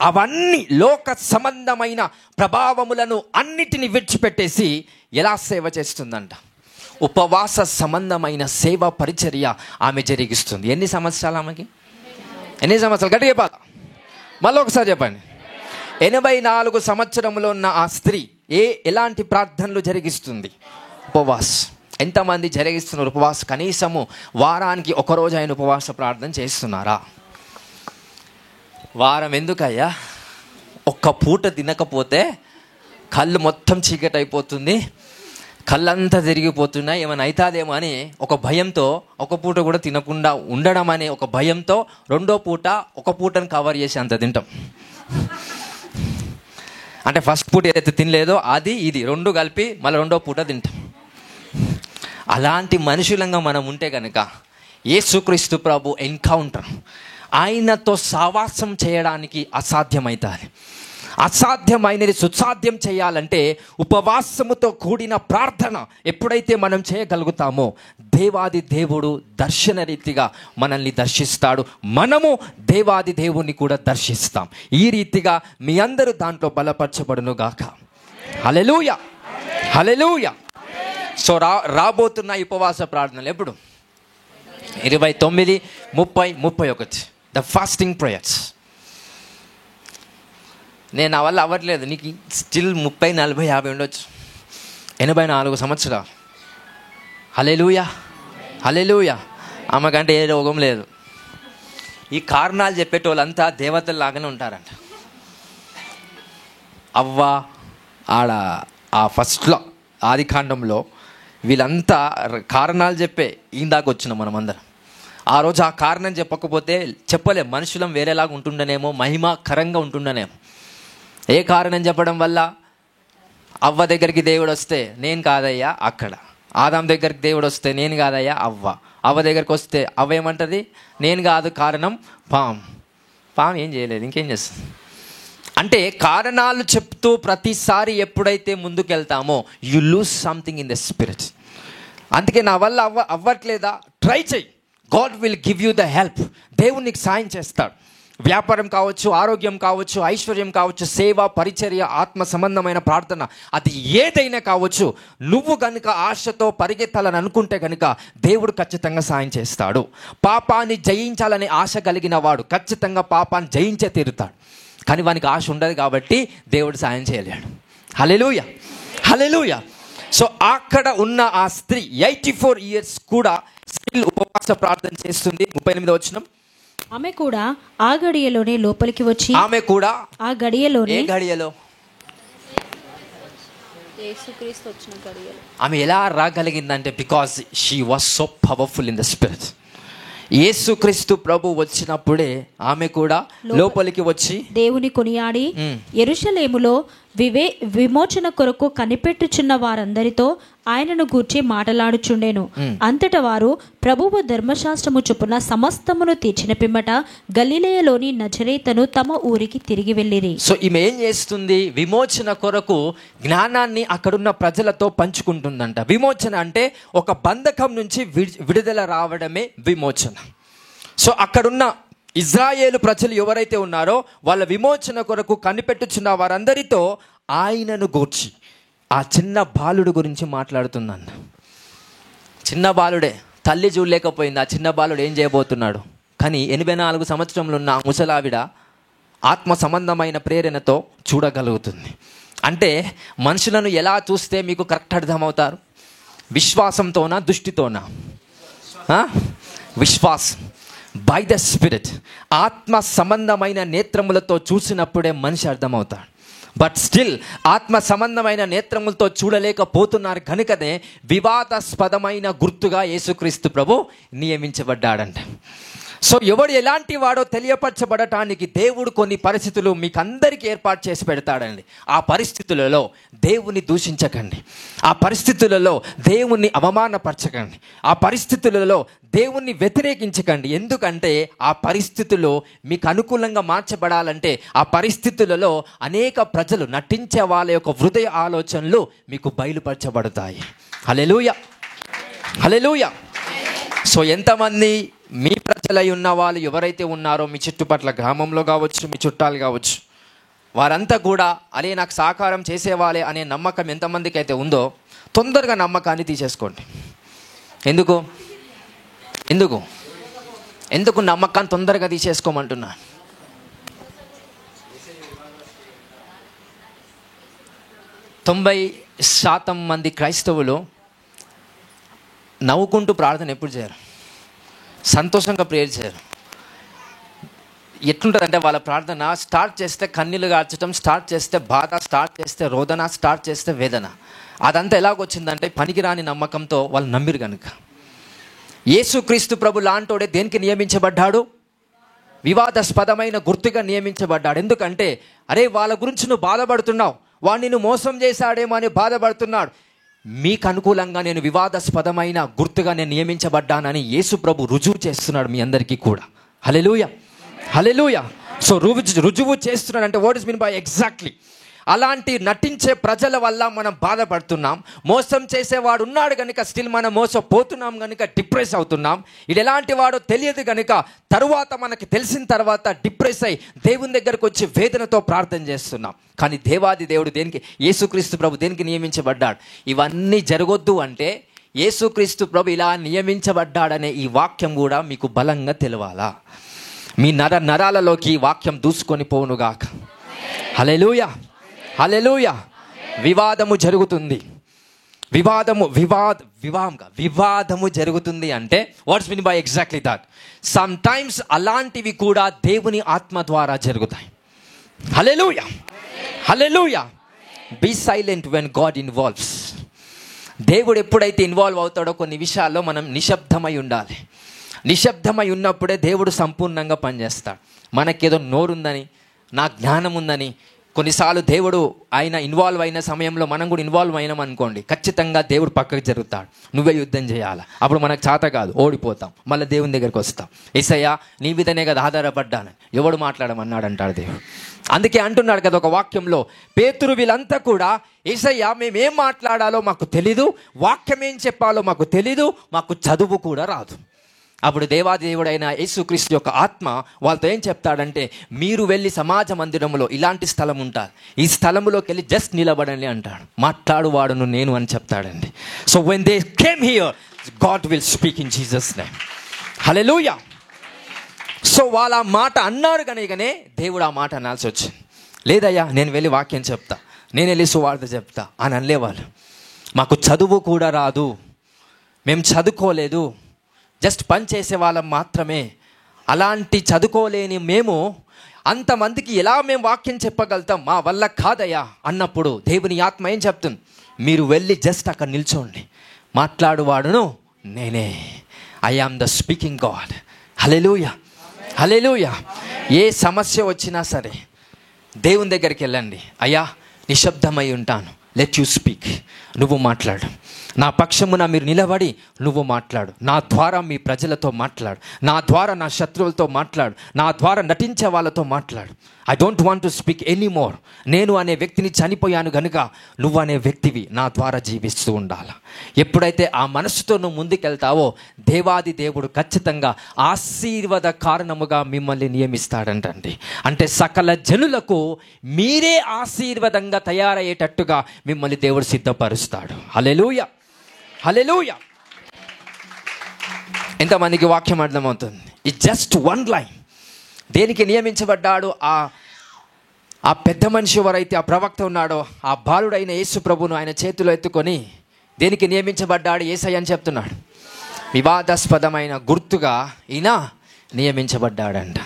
A: అవన్నీ లోక సంబంధమైన ప్రభావములను అన్నిటిని విడిచిపెట్టేసి ఎలా సేవ చేస్తుందంట? ఉపవాస సంబంధమైన సేవ పరిచర్య ఆమె జరిగిస్తుంది. ఎన్ని సంవత్సరాలు ఆమెకి? ఎన్ని సంవత్సరాలు? గట్టిగా చెప్పాలి. మళ్ళీ ఒకసారి చెప్పండి. 84 సంవత్సరంలో ఉన్న ఆ స్త్రీ ఎలాంటి ప్రార్థనలు జరిగిస్తుంది? ఉపవాస్. ఎంతమంది జరిగిస్తున్నారు ఉపవాస? కనీసము వారానికి ఒకరోజు ఆయన ఉపవాస ప్రార్థన చేస్తున్నారా? వారం ఎందుకయ్యా? ఒక్క పూట తినకపోతే కళ్ళు మొత్తం చీకటి అయిపోతుంది, కళ్ళంతా తిరిగిపోతున్నాయి, ఏమైనా అవుతాదేమో అని ఒక భయంతో ఒక పూట కూడా తినకుండా ఉండడం అనే ఒక భయంతో రెండో పూట ఒక పూటను కవర్ చేసి అంత తింటాం. అంటే ఫస్ట్ పూట ఏదైతే తినలేదో అది ఇది రెండు కలిపి మళ్ళీ రెండో పూట తింటాం. అలాంటి మనుషులంగా మనం ఉంటే కనుక యేసుక్రీస్తు ప్రభు ఎన్కౌంటర్, ఆయనతో సావాసం చేయడానికి అసాధ్యమవుతుంది. అసాధ్యమైనది సుసాధ్యం చేయాలంటే ఉపవాసముతో కూడిన ప్రార్థన ఎప్పుడైతే మనం చేయగలుగుతామో దేవాది దేవుడు దర్శన రీతిగా మనల్ని దర్శిస్తాడు, మనము దేవాది దేవుణ్ణి కూడా దర్శిస్తాం. ఈ రీతిగా మీ అందరూ దాంట్లో బలపరచబడును గాక. హల్లెలూయా, హల్లెలూయా. సో రాబోతున్న ఉపవాస ప్రార్థనలు ఎప్పుడు? 29, 30, 31 ద ఫాస్టింగ్ ప్రేయర్స్. నేను నా వల్ల అవ్వట్లేదు, నీకు స్టిల్ 30, 40, 50 ఉండొచ్చు, 84 సంవత్సరాలు. హల్లెలూయా, హల్లెలూయా. ఆమెకంటే ఏ రోగం లేదు. ఈ కారణాలు చెప్పేటోళ్ళంతా దేవతల్లాగానే ఉంటారంట. అవ్వ ఆడ ఆ ఫస్ట్లో ఆదికాండంలో వీళ్ళంతా కారణాలు చెప్పే ఇందాక వచ్చినాం మనమందరం. ఆ రోజు ఆ కారణం చెప్పకపోతే చెప్పలేం, మనుషులం వేరేలాగా ఉంటుండనేమో, మహిమాకరంగా ఉంటుండనేమో. ఏ కారణం చెప్పడం వల్ల? అవ్వ దగ్గరికి దేవుడు వస్తే నేను కాదయ్యా అక్కడ, ఆదాం దగ్గరికి దేవుడు వస్తే నేను కాదయ్యా అవ్వ, అవ్వ దగ్గరికి వస్తే అవ్వ ఏమంటుంది? నేను కాదు కారణం పాము ఏం చేయలేదు, ఇంకేం చేస్తుంది అంటే కారణాలు చెప్తూ ప్రతిసారి ఎప్పుడైతే ముందుకెళ్తామో you lose something in the spirit. అందుకే నా వల్ల అవ్వట్లేదా, ట్రై చెయ్యి, God will give you the help. దేవుడు నీకు సాయం చేస్తాడు. వ్యాపారం కావచ్చు, ఆరోగ్యం కావచ్చు, ఐశ్వర్యం కావచ్చు, సేవ, పరిచర్య, ఆత్మ సంబంధమైన ప్రార్థన, అది ఏదైనా కావచ్చు. నువ్వు కనుక ఆశతో పరిగెత్తాలని అనుకుంటే కనుక దేవుడు ఖచ్చితంగా సాయం చేస్తాడు. పాపాన్ని జయించాలనే ఆశ కలిగిన వాడు ఖచ్చితంగా పాపాన్ని జయించే తీరుతాడు. కానీ వానికి ఆశ ఉండదు కాబట్టి దేవుడు సాయం చేయలేడు. హల్లెలూయా, హల్లెలూయా. సో అక్కడ ఉన్న ఆ స్త్రీ 84 years కూడా స్టిల్ ఉపవాస ప్రార్థన చేస్తుంది. 38వ వచనం,
B: ఆమె కూడా ఆ గడియలోనే లోపలికి వచ్చి,
A: ఆమె కూడా
B: ఆ గడియలోనే,
A: ఏ గడియలో?
B: యేసుక్రీస్తు వచ్చిన గడియలో.
A: ఆమె ఎలా రాగలిగిందంటే because she was so powerful in the spirit. యేసుక్రీస్తు ప్రభు వచ్చినప్పుడే ఆమె కూడా లోపలికి వచ్చి
B: దేవుని కొనియాడి యెరూషలేములో విమోచన కొరకు కనిపెట్టుచున్న వారందరితో ఆయనను గూర్చి మాటలాడుచుండెను. అంతటా వారు ప్రభువు ధర్మశాస్త్రము చొప్పున సమస్తమును తీర్చిన పిమ్మట గలిలయలోని నజరేతను తమ ఊరికి తిరిగి వెళ్ళిరి.
A: సో ఈమె ఏం చేస్తుంది? విమోచన కొరకు జ్ఞానాన్ని అక్కడున్న ప్రజలతో పంచుకుంటుందంట. విమోచన అంటే ఒక బంధకం నుంచి విడుదల రావడమే విమోచన. సో అక్కడున్న ఇజ్రాయేలు ప్రజలు ఎవరైతే ఉన్నారో వాళ్ళ విమోచన కొరకు కనిపెట్టుచున్న వారందరితో ఆయనను గూర్చి, ఆ చిన్న బాలుడు గురించి మాట్లాడుతుందన్న. చిన్న బాలుడే, తల్లి చూడలేకపోయింది. ఆ చిన్న బాలుడు ఏం చేయబోతున్నాడు? కానీ 84 సంవత్సరంలో ఉన్న ముసలావిడ ఆత్మ సంబంధమైన ప్రేరణతో చూడగలుగుతుంది. అంటే మనుషులను ఎలా చూస్తే మీకు కరెక్ట్ అర్థమవుతారు? విశ్వాసంతోనా, దృష్టితోనా? విశ్వాసం, బై ద స్పిరిట్. ఆత్మ సంబంధమైన నేత్రములతో చూసినప్పుడే మనిషి అర్థమవుతాడు. బట్ స్టిల్ ఆత్మ సంబంధమైన నేత్రములతో చూడలేకపోతున్నారు కనుకనే వివాదాస్పదమైన గుర్తుగా యేసుక్రీస్తు ప్రభు నియమించబడ్డాడంట. సో ఎవడు ఎలాంటి వాడో తెలియపరచబడటానికి దేవుడు కొన్ని పరిస్థితులు మీకు అందరికీ ఏర్పాటు చేసి పెడతాడండి. ఆ పరిస్థితులలో దేవుని దూషించకండి, ఆ పరిస్థితులలో దేవుణ్ణి అవమానపరచకండి, ఆ పరిస్థితులలో దేవుణ్ణి వ్యతిరేకించకండి. ఎందుకంటే ఆ పరిస్థితుల్లో మీకు అనుకూలంగా మార్చబడాలంటే ఆ పరిస్థితులలో అనేక ప్రజలు నటించే వాళ్ళ యొక్క హృదయ ఆలోచనలు మీకు బయలుపరచబడతాయి. హల్లెలూయా, హల్లెలూయా. సో ఎంతమంది మీ ప్రజలై ఉన్న వాళ్ళు ఎవరైతే ఉన్నారో మీ చుట్టుపట్ల, గ్రామంలో కావచ్చు, మీ చుట్టాలు కావచ్చు, వారంతా కూడా అరే నాకు సహకారం చేసేవాళ్ళే అనే నమ్మకం ఎంతమందికి అయితే ఉందో తొందరగా నమ్మకాన్ని తీసేసుకోండి. ఎందుకు ఎందుకు ఎందుకు నమ్మకాన్ని తొందరగా తీసేసుకోమంటున్నా? 90% మంది క్రైస్తవులు నవ్వుకుంటూ ప్రార్థన ఎప్పుడు చేయరు, సంతోషంగా ప్రేయర్ చేయరు. ఎట్లుంటుందంటే వాళ్ళ ప్రార్థన స్టార్ట్ చేస్తే కన్నీళ్ళు గార్చడం, స్టార్ట్ చేస్తే బాధ, స్టార్ట్ చేస్తే రోదన, స్టార్ట్ చేస్తే వేదన. అదంతా ఎలాగొచ్చిందంటే పనికిరాని నమ్మకంతో వాళ్ళు నమ్మిరు కనుక. యేసుక్రీస్తు ప్రభు లాంటోడే దేనికి నియమించబడ్డాడు? వివాదాస్పదమైన గుర్తుగా నియమించబడ్డాడు. ఎందుకంటే అరే వాళ్ళ గురించి నువ్వు బాధపడుతున్నావు, వాడు నిన్ను మోసం చేశాడేమో అని బాధపడుతున్నాడు. మీకు అనుకూలంగా నేను వివాదాస్పదమైన గుర్తుగా నేను నియమించబడ్డానని యేసు ప్రభు రుజువు చేస్తున్నాడు మీ అందరికీ కూడా. హల్లెలూయా, హల్లెలూయా. సో రుజువు చేస్తున్నాడు అంటే what is mean by exactly అలాంటి నటించే ప్రజల వల్ల మనం బాధపడుతున్నాం. మోసం చేసేవాడు ఉన్నాడు కనుక స్టిల్ మనం మోసపోతున్నాం కనుక డిప్రెస్ అవుతున్నాం. ఇది ఎలాంటి వాడో తెలియదు కనుక తరువాత మనకి తెలిసిన తర్వాత డిప్రెస్ అయి దేవుని దగ్గరకు వచ్చి వేదనతో ప్రార్థన చేస్తున్నాం. కానీ దేవాది దేవుడు దేనికి, యేసుక్రీస్తు ప్రభు దేనికి నియమించబడ్డాడు? ఇవన్నీ జరగొద్దు అంటే యేసుక్రీస్తు ప్రభు ఇలా నియమించబడ్డాడనే ఈ వాక్యం కూడా మీకు బలంగా తెలవాలా. మీ నరాలలోకి ఈ వాక్యం దూసుకొని పోనుగాక. హల్లెలూయా, హల్లెలూయా. వివాదము జరుగుతుంది, వివాదము జరుగుతుంది అంటే what's mean by exactly that. Sometimes అలాంటివి కూడా దేవుని ఆత్మ ద్వారా జరుగుతాయి. Hallelujah, hallelujah. Be silent when God involves. దేవుడు ఎప్పుడైతే ఇన్వాల్వ్ అవుతాడో కొన్ని విషయాల్లో మనం నిశ్శబ్దమై ఉండాలి. నిశ్శబ్దమై ఉన్నప్పుడే దేవుడు సంపూర్ణంగా పనిచేస్తాడు. మనకేదో నోరుందని, నా జ్ఞానం ఉందని కొన్నిసార్లు దేవుడు ఆయన ఇన్వాల్వ్ అయిన సమయంలో మనం కూడా ఇన్వాల్వ్ అయినాం అనుకోండి, ఖచ్చితంగా దేవుడు పక్కకు జరుగుతాడు. నువ్వే యుద్ధం చేయాలి. అప్పుడు మనకు చేత కాదు, ఓడిపోతాం. మళ్ళీ దేవుని దగ్గరికి వస్తాం. యేసయ్యా నీ మీదనే కదా ఆధారపడ్డాను, ఎవడు మాట్లాడమన్నాడు అంటాడు దేవుడు. అందుకే అంటున్నాడు కదా ఒక వాక్యంలో, పేతురు వీళ్ళంతా కూడా యేసయ్యా మేమేం మాట్లాడాలో మాకు తెలీదు, వాక్యం ఏం చెప్పాలో మాకు తెలీదు, మాకు చదువు కూడా రాదు. అప్పుడు దేవాదేవుడైన యేసుక్రీస్తు యొక్క ఆత్మ వాళ్ళతో ఏం చెప్తాడంటే, మీరు వెళ్ళి సమాజ మందిరంలో ఇలాంటి స్థలం ఉంటారు, ఈ స్థలంలోకి వెళ్ళి జస్ట్ నిలబడండి అంటాడు. మాట్లాడువాడును నేను అని చెప్తాడండి. So when they came here God will speak in Jesus name. Hallelujah. So వాళ్ళ మాట అన్నారు కనుకనే దేవుడు ఆ మాట అనాల్సి వచ్చింది. లేదయ్యా నేను వెళ్ళి వాక్యం చెప్తా, నేను వెళ్ళి సువార్త చెప్తా అని అనలేవాళ్ళు. మాకు చదువు కూడా రాదు, మేము చదువుకోలేదు, జస్ట్ పని చేసే వాళ్ళం మాత్రమే. అలాంటి చదువుకోలేని మేము అంతమందికి ఎలా మేము వాక్యం చెప్పగలుగుతాం, మా వల్ల కాదయ్యా అన్నప్పుడు దేవుని ఆత్మ ఏం చెప్తుంది? మీరు వెళ్ళి జస్ట్ అక్కడ నిల్చోండి, మాట్లాడువాడును నేనే. I am the speaking God. Hallelujah, hallelujah. ఏ సమస్య వచ్చినా సరే దేవుని దగ్గరికి వెళ్ళండి. అయ్యా నిశ్శబ్దమై ఉంటాను, లెట్ యూ స్పీక్. నువ్వు మాట్లాడు, నా పక్షమున మీరు నిలబడి నువ్వు మాట్లాడు. నా ద్వారా మీ ప్రజలతో మాట్లాడు, నా ద్వారా నా శత్రువులతో మాట్లాడు, నా ద్వారా నటించే వాళ్ళతో మాట్లాడు. I don't want to speak anymore. నేను అనే వ్యక్తిని చనిపోయాను కనుక నువ్వు అనే వ్యక్తివి నా ద్వారా జీవిస్తూ ఉండాలి. ఎప్పుడైతే ఆ మనసుతో నువ్వు ముందుకెళ్తావో దేవాది దేవుడు ఖచ్చితంగా ఆశీర్వాద కారణముగా మిమ్మల్ని నియమిస్తాడంటండి. అంటే సకల జనులకు మీరే ఆశీర్వాదంగా తయారయ్యేటట్టుగా మిమ్మల్ని దేవుడు సిద్ధపరుస్తాడు. హల్లెలూయా, హల్లెలూయా. ఎంతమందికి వాక్యం అర్థమవుతుంది? It just one line. దేనికి నియమించబడ్డాడు ఆ పెద్ద మనిషి ఎవరైతే ఆ ప్రవక్త ఉన్నాడో, ఆ బాలుడైన యేసు ప్రభును ఆయన చేతిలో ఎత్తుకొని దేనికి నియమించబడ్డాడు యేసయ్య అని చెప్తున్నాడు. వివాదాస్పదమైన గుర్తుగా ఈయన నియమించబడ్డాడంట.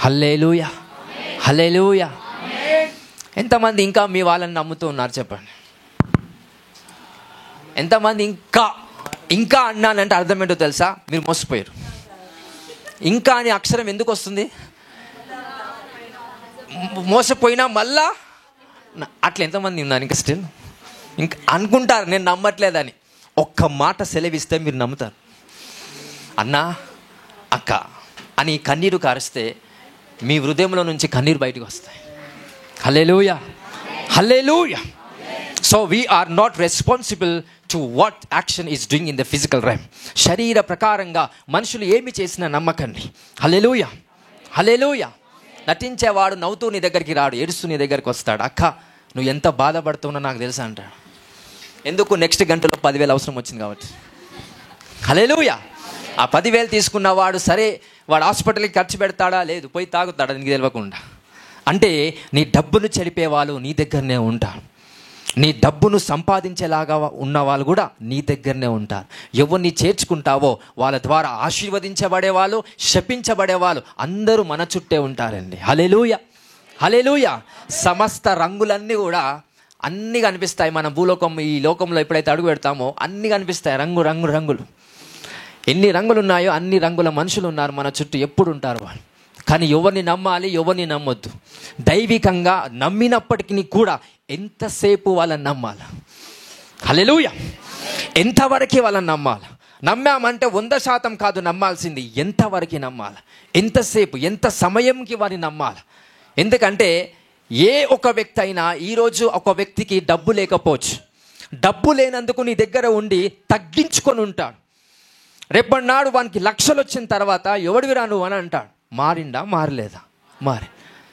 A: హల్లెలూయా, హల్లెలూయా. ఎంతమంది ఇంకా మీ వాళ్ళని నమ్ముతూ ఉన్నారు చెప్పండి? ఎంతమంది ఇంకా అన్నానంటే అర్థం ఏంటో తెలుసా? మీరు మోసపోయారు. ఇంకా అని అక్షరం ఎందుకు వస్తుంది? మోసపోయినా మళ్ళా అట్లా ఎంతమంది ఉన్నారు ఇంకా స్టిల్ ఇంకా అనుకుంటారు నేను నమ్మట్లేదని. ఒక్క మాట సెలవిస్తే మీరు నమ్ముతారు. అన్నా, అక్క అని కన్నీరు కారిస్తే మీ హృదయంలో నుంచి కన్నీరు బయటకు వస్తాయి. Hallelujah, hallelujah. So we are not responsible to what action is doing in the physical realm. శరీర ప్రకారంగా మనుషులు ఏమి చేసినా నమ్మకండి. హల్లెలూయా, హల్లెలూయా. నటించేవాడు నవ్వుతూ నీ దగ్గరికి రాడు, ఏడుస్తూ నీ దగ్గరికి వస్తాడు. అక్క నువ్వు ఎంత బాధపడుతున్నా నాకు తెలుసా అంటాడు. ఎందుకు? నెక్స్ట్ గంటలో 10,000 అవసరం వచ్చింది కాబట్టి. హల్లెలూయా. ఆ 10,000 తీసుకున్నవాడు సరే వాడు హాస్పిటల్కి ఖర్చు పెడతాడా? లేదు, పోయి తాగుతాడా నీకు తెలియకుండా. అంటే నీ డబ్బును చెడిపే వాళ్ళు నీ దగ్గరనే ఉంటారు. నీ డబ్బును సంపాదించేలాగా ఉన్న వాళ్ళు కూడా నీ దగ్గరనే ఉంటారు. ఎవరిని చేర్చుకుంటావో వాళ్ళ ద్వారా ఆశీర్వదించబడే వాళ్ళు, శపించబడే వాళ్ళు అందరూ మన చుట్టే ఉంటారండి. హల్లెలూయా, హల్లెలూయా. సమస్త రంగులన్నీ కూడా అన్నీ కనిపిస్తాయి. మన ఈ లోకంలో ఎప్పుడైతే అడుగు పెడతామో అన్నీ కనిపిస్తాయి. రంగులు ఎన్ని రంగులు ఉన్నాయో అన్ని రంగుల మనుషులు ఉన్నారు మన చుట్టూ, ఎప్పుడు ఉంటారు వాళ్ళు. కానీ ఎవరిని నమ్మాలి, ఎవరిని నమ్మొద్దు. దైవికంగా నమ్మినప్పటికీ కూడా ఎంతసేపు వాళ్ళని నమ్మాలి? హల్లెలూయా. ఎంతవరకు వాళ్ళని నమ్మాలి? నమ్మామంటే 100% కాదు నమ్మాల్సింది, ఎంతవరకు నమ్మాలి, ఎంతసేపు, ఎంత సమయంకి వారిని నమ్మాలి. ఎందుకంటే ఏ ఒక వ్యక్తి అయినా ఈరోజు ఒక వ్యక్తికి డబ్బు లేకపోవచ్చు, డబ్బు లేనందుకు నీ దగ్గర ఉండి తగ్గించుకొని ఉంటాడు. రేపన్నాడు వానికి లక్షలు వచ్చిన తర్వాత ఎవడివిరా నువ్వు అని అంటాడు. మారిండా? మారలేదా? మారి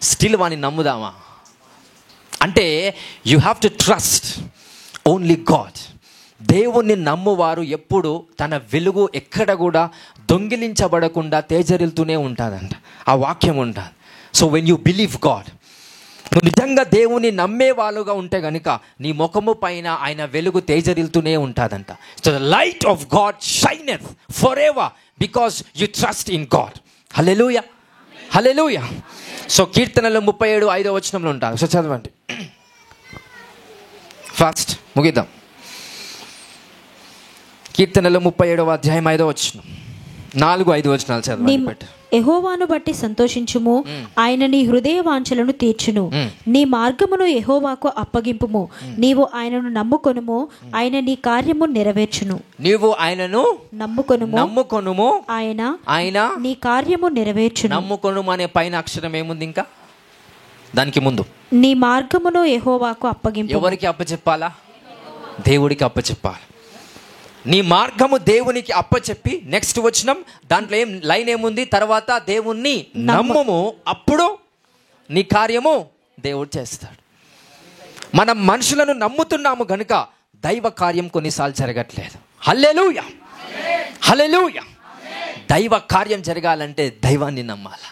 A: స్టిల్ వాడిని నమ్ముదామా? అంటే you have to trust only God. దేవుణ్ణి నమ్మువారు ఎప్పుడు తన వెలుగు ఎక్కడ కూడా దొంగిలించబడకుండా తేజరిల్తూనే ఉంటుందంట. ఆ వాక్యం ఉంటుంది. So when you believe God, నువ్వు నిజంగా దేవుని నమ్మే వాళ్ళుగా ఉంటే కనుక నీ ముఖము పైన ఆయన వెలుగు తేజరిల్తూనే ఉంటుందంట. So the light of God షైనెత్ for ever because you trust in God. Hallelujah, hallelujah. So కీర్తనలు 37:5 ఉంటారు. సో చదవండి ఫాస్ట్, ముగిద్దాం. కీర్తనలు 37:5 4-5 చదవండి.
B: యెహోవాను బట్టి సంతోషించుము, ఆయన నీ హృదయ వాంఛలను తీర్చును. నీ మార్గమును యెహోవాకు అప్పగింపుము, నీవు ఆయనను నమ్ముకొనుము, ఆయన నీ కార్యము నెరవేర్చును.
A: నీవు ఆయనను నమ్ముకొనుము, ఆయన
B: నీ కార్యము నెరవేర్చును.
A: నమ్ముకొనుము అనే పైన అక్షరం ఏముంది? ఇంకా దానికి ముందు
B: నీ మార్గమును యెహోవాకు అప్పగింపు.
A: ఎవరికి అప్పచెప్పాలా? దేవుడికి అప్పచెప్పాలి. నీ మార్గము దేవునికి అప్పచెప్పి నెక్స్ట్ వచనం దాంట్లో లైన్ ఏముంది? తర్వాత దేవుణ్ణి నమ్ముము, అప్పుడు నీ కార్యము దేవుడు చేస్తాడు. మనం మనుషులను నమ్ముతున్నాము కనుక దైవ కార్యం కొన్నిసార్లు జరగట్లేదు. హల్లెలూయా, హల్లెలూయా. దైవ కార్యం జరగాలంటే దైవాన్ని నమ్మాలి.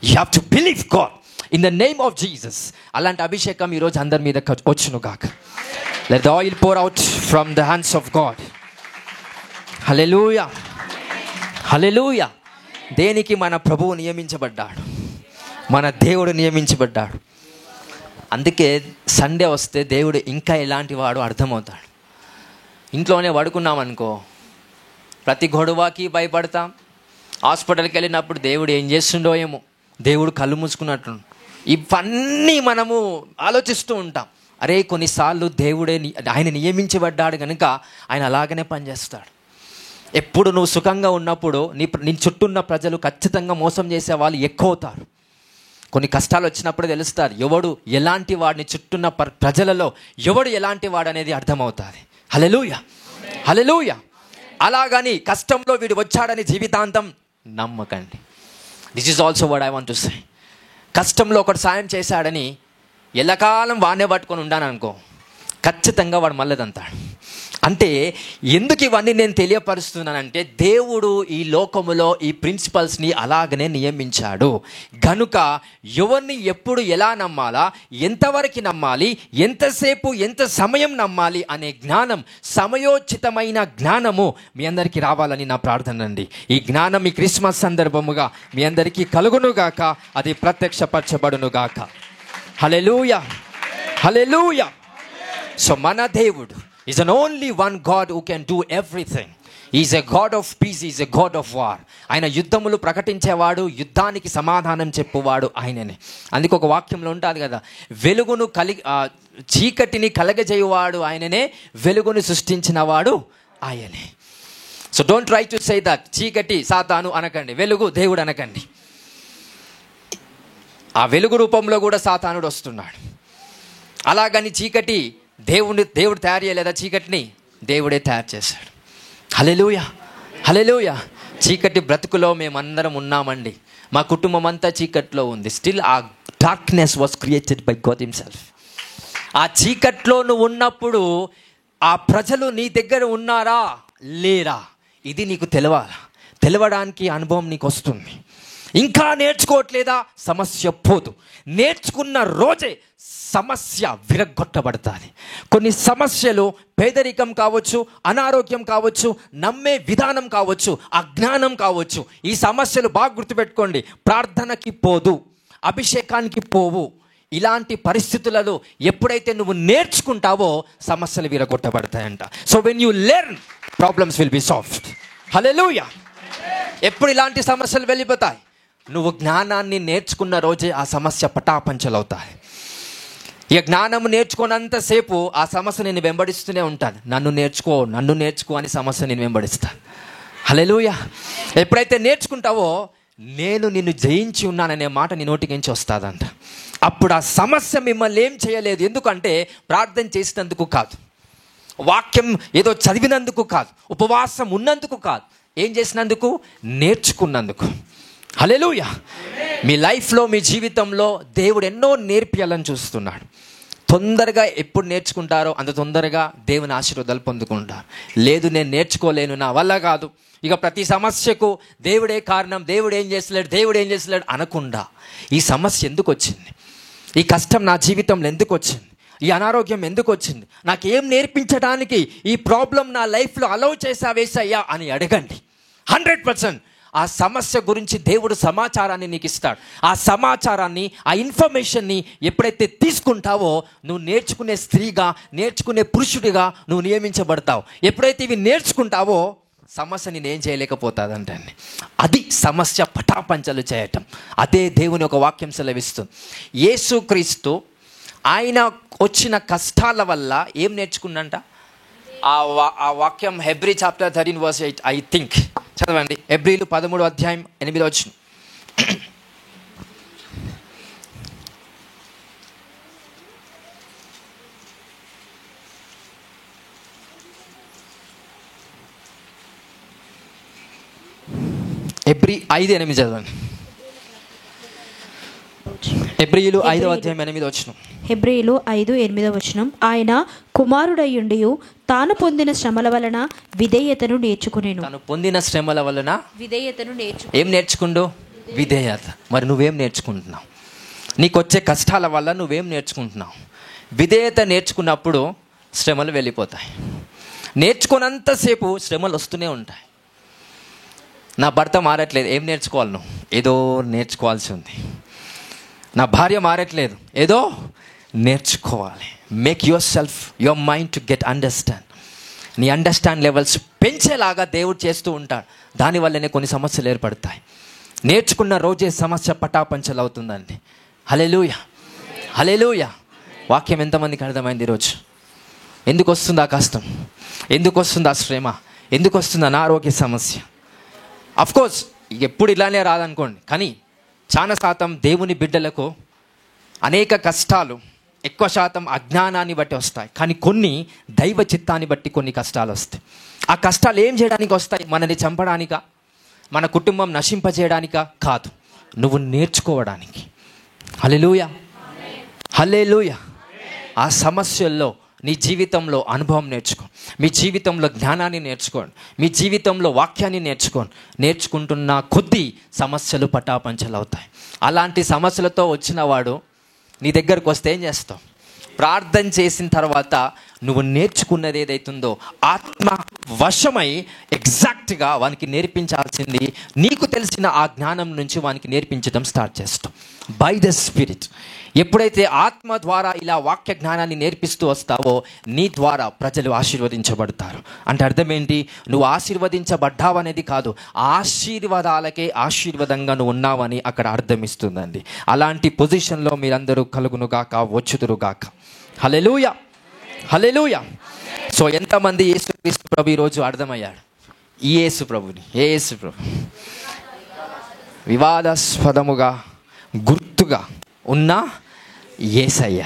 A: You have to believe God in the name of Jesus. అలాంటి అభిషేకం ఈరోజు అందరి మీద వచ్చును గాక. Let the oil pour out from the hands of God. హల్లెలూయా, హల్లెలూయా. దేనికి మన ప్రభువు నియమించబడ్డాడు, మన దేవుడు నియమించబడ్డాడు. అందుకే సండే వస్తే దేవుడు ఇంకా ఎలాంటి వాడు అర్థమవుతాడు. ఇంట్లోనే పడుకున్నామనుకో, ప్రతి గొడవకి భయపడతాం. హాస్పిటల్కి వెళ్ళినప్పుడు దేవుడు ఏం చేస్తుండో ఏమో, దేవుడు కళ్ళు మూసుకున్నట్టు, ఇవన్నీ మనము ఆలోచిస్తూ ఉంటాం. అరే కొన్నిసార్లు దేవుడే ఆయన నియమించబడ్డాడు కనుక ఆయన అలాగనే పనిచేస్తాడు. ఎప్పుడు నువ్వు సుఖంగా ఉన్నప్పుడు నీ చుట్టూ ఉన్న ప్రజలు ఖచ్చితంగా మోసం చేసే వాళ్ళు ఎక్కువ అవుతారు. కొన్ని కష్టాలు వచ్చినప్పుడు తెలుస్తారు ఎవడు ఎలాంటి వాడిని, చుట్టూన్న ప్రజలలో ఎవడు ఎలాంటి వాడు అనేది అర్థమవుతుంది. హల్లెలూయా, హల్లెలూయా. అలాగని కష్టంలో వీడు వచ్చాడని జీవితాంతం నమ్మకండి. This is also what I want to say. కష్టంలో ఒకటి సాయం చేశాడని ఎల్లకాలం వాడినే పట్టుకొని ఉండాను అనుకో, ఖచ్చితంగా వాడు మళ్ళదంతాడు. అంటే ఎందుకు ఇవన్నీ నేను తెలియపరుస్తున్నానంటే, దేవుడు ఈ లోకములో ఈ ప్రిన్సిపల్స్ని అలాగనే నియమించాడు గనుక ఎవరిని ఎప్పుడు ఎలా నమ్మాలా, ఎంతవరకు నమ్మాలి, ఎంతసేపు ఎంత సమయం నమ్మాలి అనే జ్ఞానం, సమయోచితమైన జ్ఞానము మీ అందరికీ రావాలని నా ప్రార్థన అండి. ఈ జ్ఞానం ఈ క్రిస్మస్ సందర్భముగా మీ అందరికీ కలుగునుగాక, అది ప్రత్యక్షపరచబడునుగాక. హల్లెలూయా, హల్లెలూయా. సో మన దేవుడు is an only one God who can do everything. He is a God of peace, he is a God of war. ఆయన యుద్ధములు ప్రకటించేవాడు, యుద్ధానికి సమాధానం చెప్పువాడు ఆయననే. అందుకే ఒక వాక్యంలో ఉంటుంది కదా, వెలుగును చీకటిని కలగజేయువాడు ఆయననే, వెలుగును సృష్టించిన వాడు ఆయనే. So don't try to say that చీకటి సాతాను అనకండి, వెలుగు దేవుడు అనకండి. ఆ వెలుగు రూపంలో కూడా సాతానుడు వస్తున్నాడు. అలాగని చీకటి దేవుడు తయారు చేయలేదా? చీకటిని దేవుడే తయారు చేశాడు. హల్లెలూయా, హల్లెలూయా. చీకటి బ్రతుకులో మేమందరం ఉన్నామండి. మా కుటుంబం అంతా చీకట్లో ఉంది. స్టిల్ ఆ darkness was created by God himself. ఆ చీకట్లో నువ్వు ఉన్నప్పుడు ఆ ప్రజలు నీ దగ్గర ఉన్నారా లేరా ఇది నీకు తెలవడానికి అనుభవం నీకు వస్తుంది. ఇంకా నేర్చుకోవట్లేదా, సమస్య పోదు. నేర్చుకున్న రోజే సమస్య విరగొట్టబడుతుంది. కొన్ని సమస్యలు పేదరికం కావచ్చు, అనారోగ్యం కావచ్చు, నమ్మే విధానం కావచ్చు, అజ్ఞానం కావచ్చు. ఈ సమస్యలు బాగా గుర్తుపెట్టుకోండి. ప్రార్థనకి పోదు, అభిషేకానికి పోవు. ఇలాంటి పరిస్థితులలో ఎప్పుడైతే నువ్వు నేర్చుకుంటావో సమస్యలు విరగొట్టబడతాయంట. So when you learn, problems will be solved. Hallelujah. ఎప్పుడు ఇలాంటి సమస్యలు వెళ్ళిపోతాయి? నువ్వు జ్ఞానాన్ని నేర్చుకున్న రోజే ఆ సమస్య పటాపంచలవుతాయి. ఇక జ్ఞానం నేర్చుకున్నంతసేపు ఆ సమస్య నేను వెంబడిస్తూనే ఉంటాను. నన్ను నేర్చుకో అని సమస్య నేను వెంబడిస్తాను. హల్లెలూయా. ఎప్పుడైతే నేర్చుకుంటావో నేను నిన్ను జయించి ఉన్నాననే మాట నీ నోటికి నుంచి వస్తుందంట. అప్పుడు ఆ సమస్య మిమ్మల్ని ఏం చేయలేదు. ఎందుకంటే ప్రార్థన చేసినందుకు కాదు, వాక్యం ఏదో చదివినందుకు కాదు, ఉపవాసం ఉన్నందుకు కాదు, ఏం చేసినందుకు? నేర్చుకున్నందుకు. హల్లెలూయా. మీ లైఫ్లో, మీ జీవితంలో దేవుడు ఎన్నో నేర్పియాలని చూస్తున్నాడు. తొందరగా ఎప్పుడు నేర్చుకుంటారో అంత తొందరగా దేవుని ఆశీర్వాదాలు పొందుకుంటారు. లేదు నేను నేర్చుకోలేను, నా వల్ల కాదు, ఇక ప్రతి సమస్యకు దేవుడే కారణం, దేవుడు ఏం చేస్తలేడు అనకుండా, ఈ సమస్య ఎందుకు వచ్చింది, ఈ కష్టం నా జీవితంలో ఎందుకు వచ్చింది, ఈ అనారోగ్యం ఎందుకు వచ్చింది, నాకేం నేర్పించడానికి ఈ ప్రాబ్లం నా లైఫ్లో అలౌ చేసావేసయ్యా అని అడగండి. 100% ఆ సమస్య గురించి దేవుడు సమాచారాన్ని నీకు ఇస్తాడు. ఆ సమాచారాన్ని, ఆ ఇన్ఫర్మేషన్ని ఎప్పుడైతే తీసుకుంటావో నువ్వు నేర్చుకునే స్త్రీగా, నేర్చుకునే పురుషుడిగా నువ్వు నియమించబడతావు. ఎప్పుడైతే ఇవి నేర్చుకుంటావో సమస్య నేనేం చేయలేకపోతాదంటే, అది సమస్య పటాపంచలు చేయటం. అదే దేవుని ఒక వాక్యం సెలవిస్తుంది. యేసుక్రీస్తు ఆయన వచ్చిన కష్టాల వల్ల ఏం నేర్చుకున్నంట? ఆ వాక్యం Hebrew chapter 13 verse 8 I think, చదవండి. హెబ్రీలు 13వ అధ్యాయం 8వ వచనం. హెబ్రీ 5:8 చదవండి. హెబ్రీలు 5వ అధ్యాయం 8వ వచనం.
B: హెబ్రీలు 5:8 వచనం. ఆయన కుమారుడయ్యుండియు తాను పొందిన శ్రమల వలన విధేయతను నేర్చుకునేను.
A: తాను పొందిన శ్రమల వలన
B: విధేయతను
A: ఏం నేర్చుకుండు? విధేయత. మరి నువ్వేం నేర్చుకుంటున్నావు? నీకు వచ్చే కష్టాల వల్ల నువ్వేం నేర్చుకుంటున్నావు? విధేయత నేర్చుకున్నప్పుడు శ్రమలు వెళ్ళిపోతాయి. నేర్చుకున్నంతసేపు శ్రమలు వస్తూనే ఉంటాయి. నా భర్త మారట్లేదు, ఏం నేర్చుకోవాలి నువ్వు? ఏదో నేర్చుకోవాల్సి ఉంది. నా భార్య మారట్లేదు, ఏదో నేర్చుకోవాలి. Make your self, your mind to get understand. నీ అండర్స్టాండ్ లెవెల్స్ పెంచేలాగా దేవుడు చేస్తూ ఉంటాడు. దానివల్లనే కొన్ని సమస్యలు ఏర్పడతాయి. నేర్చుకున్న రోజే సమస్య పటాపంచలు అవుతుందండి. హల్లెలూయా, హల్లెలూయా. వాక్యం ఎంతమందికి అర్థమైంది ఈరోజు? ఎందుకు వస్తుంది ఆ కష్టం? ఎందుకు వస్తుంది ఆ శ్రమ? ఎందుకు వస్తుంది అనారోగ్య సమస్య? అఫ్కోర్స్ ఎప్పుడు ఇలానే రాదనుకోండి, కానీ చాలా శాతం దేవుని బిడ్డలకు అనేక కష్టాలు ఎక్కువ శాతం అజ్ఞానాన్ని బట్టి వస్తాయి. కానీ కొన్ని దైవ చిత్తాన్ని బట్టి కొన్ని కష్టాలు వస్తాయి. ఆ కష్టాలు ఏం చేయడానికి వస్తాయి? మనల్ని చంపడానికా, మన కుటుంబం నశింపజేయడానికా? కాదు, నువ్వు నేర్చుకోవడానికి. హల్లెలూయా, హల్లెలూయా. ఆ సమస్యల్లో నీ జీవితంలో అనుభవం నేర్చుకో, మీ జీవితంలో జ్ఞానాన్ని నేర్చుకోండి, మీ జీవితంలో వాక్యాన్ని నేర్చుకోండి. నేర్చుకుంటున్న కొద్దీ సమస్యలు పటాపంచలు అవుతాయి. అలాంటి సమస్యలతో వచ్చిన వాడు నీ దగ్గరకు వస్తే ఏం చేస్తావు? ప్రార్థన చేసిన తర్వాత నువ్వు నేర్చుకున్నది ఏదైతుందో ఆత్మ వశమై ఎగ్జాక్ట్గా వానికి నేర్పించాల్సింది నీకు తెలిసిన ఆ జ్ఞానం నుంచి వానికి నేర్పించడం స్టార్ట్ చేస్తాం బై ద స్పిరిట్. ఎప్పుడైతే ఆత్మ ద్వారా ఇలా వాక్య జ్ఞానాన్ని నేర్పిస్తూ వస్తావో నీ ద్వారా ప్రజలు ఆశీర్వదించబడతారు. అంటే అర్థం ఏంటి? నువ్వు ఆశీర్వదించబడ్డావనేది కాదు, ఆశీర్వాదాలకే ఆశీర్వాదంగా నువ్వు ఉన్నావని అక్కడ అర్థమిస్తుందండి. అలాంటి పొజిషన్లో మీరందరూ కలుగునుగాక, వచ్చుదురుగాక. హల్లెలూయా, హల్లెలూయా. సో ఎంతమంది యేసుక్రీస్తు ప్రభు ఈరోజు అర్థమయ్యాడు? ఈ యేసు ప్రభుని, ఏ యేసు ప్రభు? వివాదాస్పదముగా గుర్తుగా ఉన్న యేసయ్య,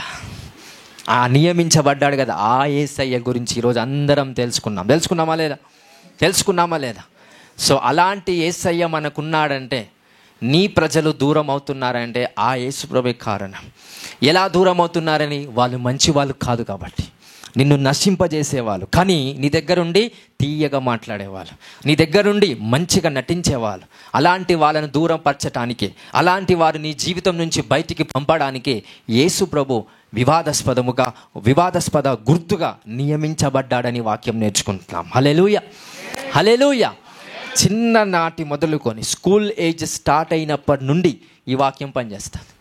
A: ఆ నియమించబడ్డాడు కదా, ఆ యేసయ్య గురించి ఈరోజు అందరం తెలుసుకున్నామా లేదా? సో అలాంటి యేసయ్య మనకున్నాడంటే, నీ ప్రజలు దూరం అవుతున్నారంటే ఆ యేసు ప్రభే కారణం. ఎలా దూరం అవుతున్నారని? వాళ్ళు మంచి వాళ్ళు కాదు కాబట్టి, నిన్ను నశింపజేసేవాళ్ళు, కానీ నీ దగ్గరుండి తీయగా మాట్లాడేవాళ్ళు, నీ దగ్గరుండి మంచిగా నటించేవాళ్ళు. అలాంటి వాళ్ళను దూరం పరచటానికి, అలాంటి వారు నీ జీవితం నుంచి బయటికి పంపడానికి యేసు ప్రభు వివాదాస్పద గుర్తుగా నియమించబడ్డాడని వాక్యం నేర్చుకుంటున్నాం. హల్లెలూయా, హల్లెలూయా. చిన్ననాటి మొదలుకొని స్కూల్ ఏజ్ స్టార్ట్ అయినప్పటి నుండి ఈ వాక్యం పనిచేస్తుంది.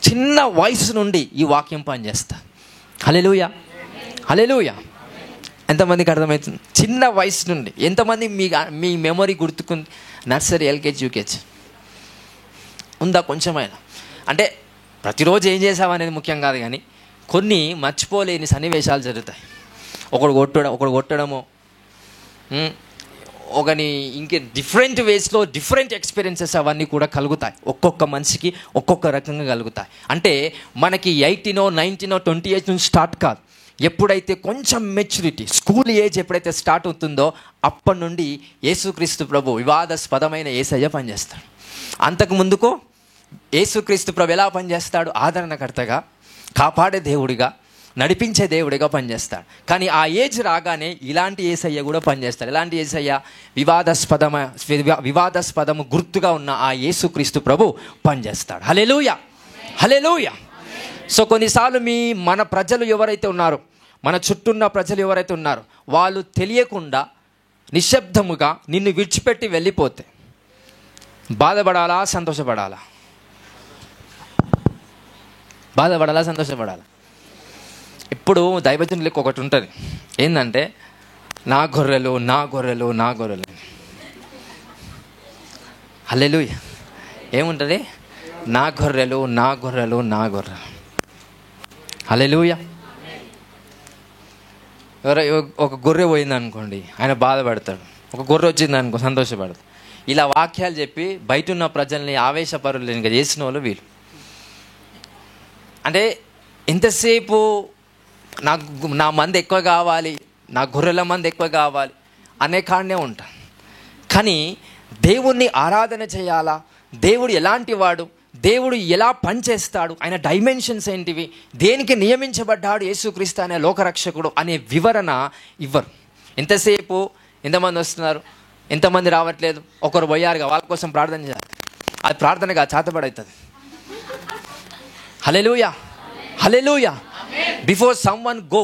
A: చిన్న వయసు నుండి ఈ వాక్యం పనిచేస్తుంది. హల్లెలూయా, హల్లెలూయా. ఎంతమందికి అర్థమవుతుంది? చిన్న వయసు నుండి. ఎంతమంది మీ మెమొరీ గుర్తుకుంది? నర్సరీ, ఎల్కేజీ, యూకేజీ ఉందా కొంచెమైనా? అంటే ప్రతిరోజు ఏం చేసామనేది ముఖ్యం కాదు, కానీ కొన్ని మర్చిపోలేని సన్నివేశాలు జరుగుతాయి. ఒకడు కొట్టడము, ఒకని ఇంకే డిఫరెంట్ వేస్లో డిఫరెంట్ ఎక్స్పీరియన్సెస్ అవన్నీ కూడా కలుగుతాయి. ఒక్కొక్క మనిషికి ఒక్కొక్క రకంగా కలుగుతాయి. అంటే మనకి 18, 19, 20 ఏజ్ నుంచి స్టార్ట్ కాదు. ఎప్పుడైతే కొంచెం మెచ్యూరిటీ, స్కూల్ ఏజ్ ఎప్పుడైతే స్టార్ట్ అవుతుందో అప్పటి నుండి యేసుక్రీస్తు ప్రభు వివాదాస్పదమైన యేసయ్య పనిచేస్తాడు. అంతకు ముందుకు యేసుక్రీస్తు ప్రభు ఎలా పనిచేస్తాడు? ఆదరణకర్తగా, కాపాడే దేవుడిగా, నడిపించే దేవుడిగా పనిచేస్తాడు. కానీ ఆ ఏజ్ రాగానే ఇలాంటి యేసయ్య కూడా పనిచేస్తాడు. ఎలాంటి యేసయ్య? వివాదాస్పదము గుర్తుగా ఉన్న ఆ యేసుక్రీస్తు ప్రభు పనిచేస్తాడు. హల్లెలూయా, హల్లెలూయా. సో కొన్నిసార్లు మన ప్రజలు ఎవరైతే ఉన్నారో, మన చుట్టూన్న ప్రజలు ఎవరైతే ఉన్నారో, వాళ్ళు తెలియకుండా నిశ్శబ్దముగా నిన్ను విడిచిపెట్టి వెళ్ళిపోతే బాధపడాలా, సంతోషపడాలా? బాధపడాలా, సంతోషపడాలా? ఇప్పుడు దైవజనులకు ఒకటి ఉంటుంది, ఏంటంటే నా గొర్రెలు. హల్లెలూయా. ఏముంటుంది? నా గొర్రెలు. హల్లెలూయా. ఒక గొర్రె పోయిందనుకోండి, ఆయన బాధపడతాడు. ఒక గొర్రె వచ్చిందనుకో, సంతోషపడతాడు. ఇలా వాక్యాలు చెప్పి బయట ఉన్న ప్రజల్ని ఆవేశపరులు ఇంకా చేసిన వాళ్ళు వీళ్ళు. అంటే ఎంతసేపు నా మంది ఎక్కువ కావాలి, నా గొర్రెల మంది ఎక్కువ కావాలి అనే కాడనే ఉంటాను. కానీ దేవుణ్ణి ఆరాధన చేయాలా, దేవుడు ఎలాంటి వాడు, దేవుడు ఎలా పనిచేస్తాడు, ఆయన డైమెన్షన్స్ ఏంటివి, దేనికి నియమించబడ్డాడు యేసుక్రీస్తు అనే లోకరక్షకుడు అనే వివరణ ఇవ్వరు. ఎంతసేపు ఎంతమంది వస్తున్నారు, ఎంతమంది రావట్లేదు, ఒకరు పోయారుగా వాళ్ళ కోసం ప్రార్థన చేయాలి. అది ప్రార్థనగా చేతబడవుతుంది. హల్లెలూయా, హల్లెలూయా. బిఫోర్ సమ్వన్ గో,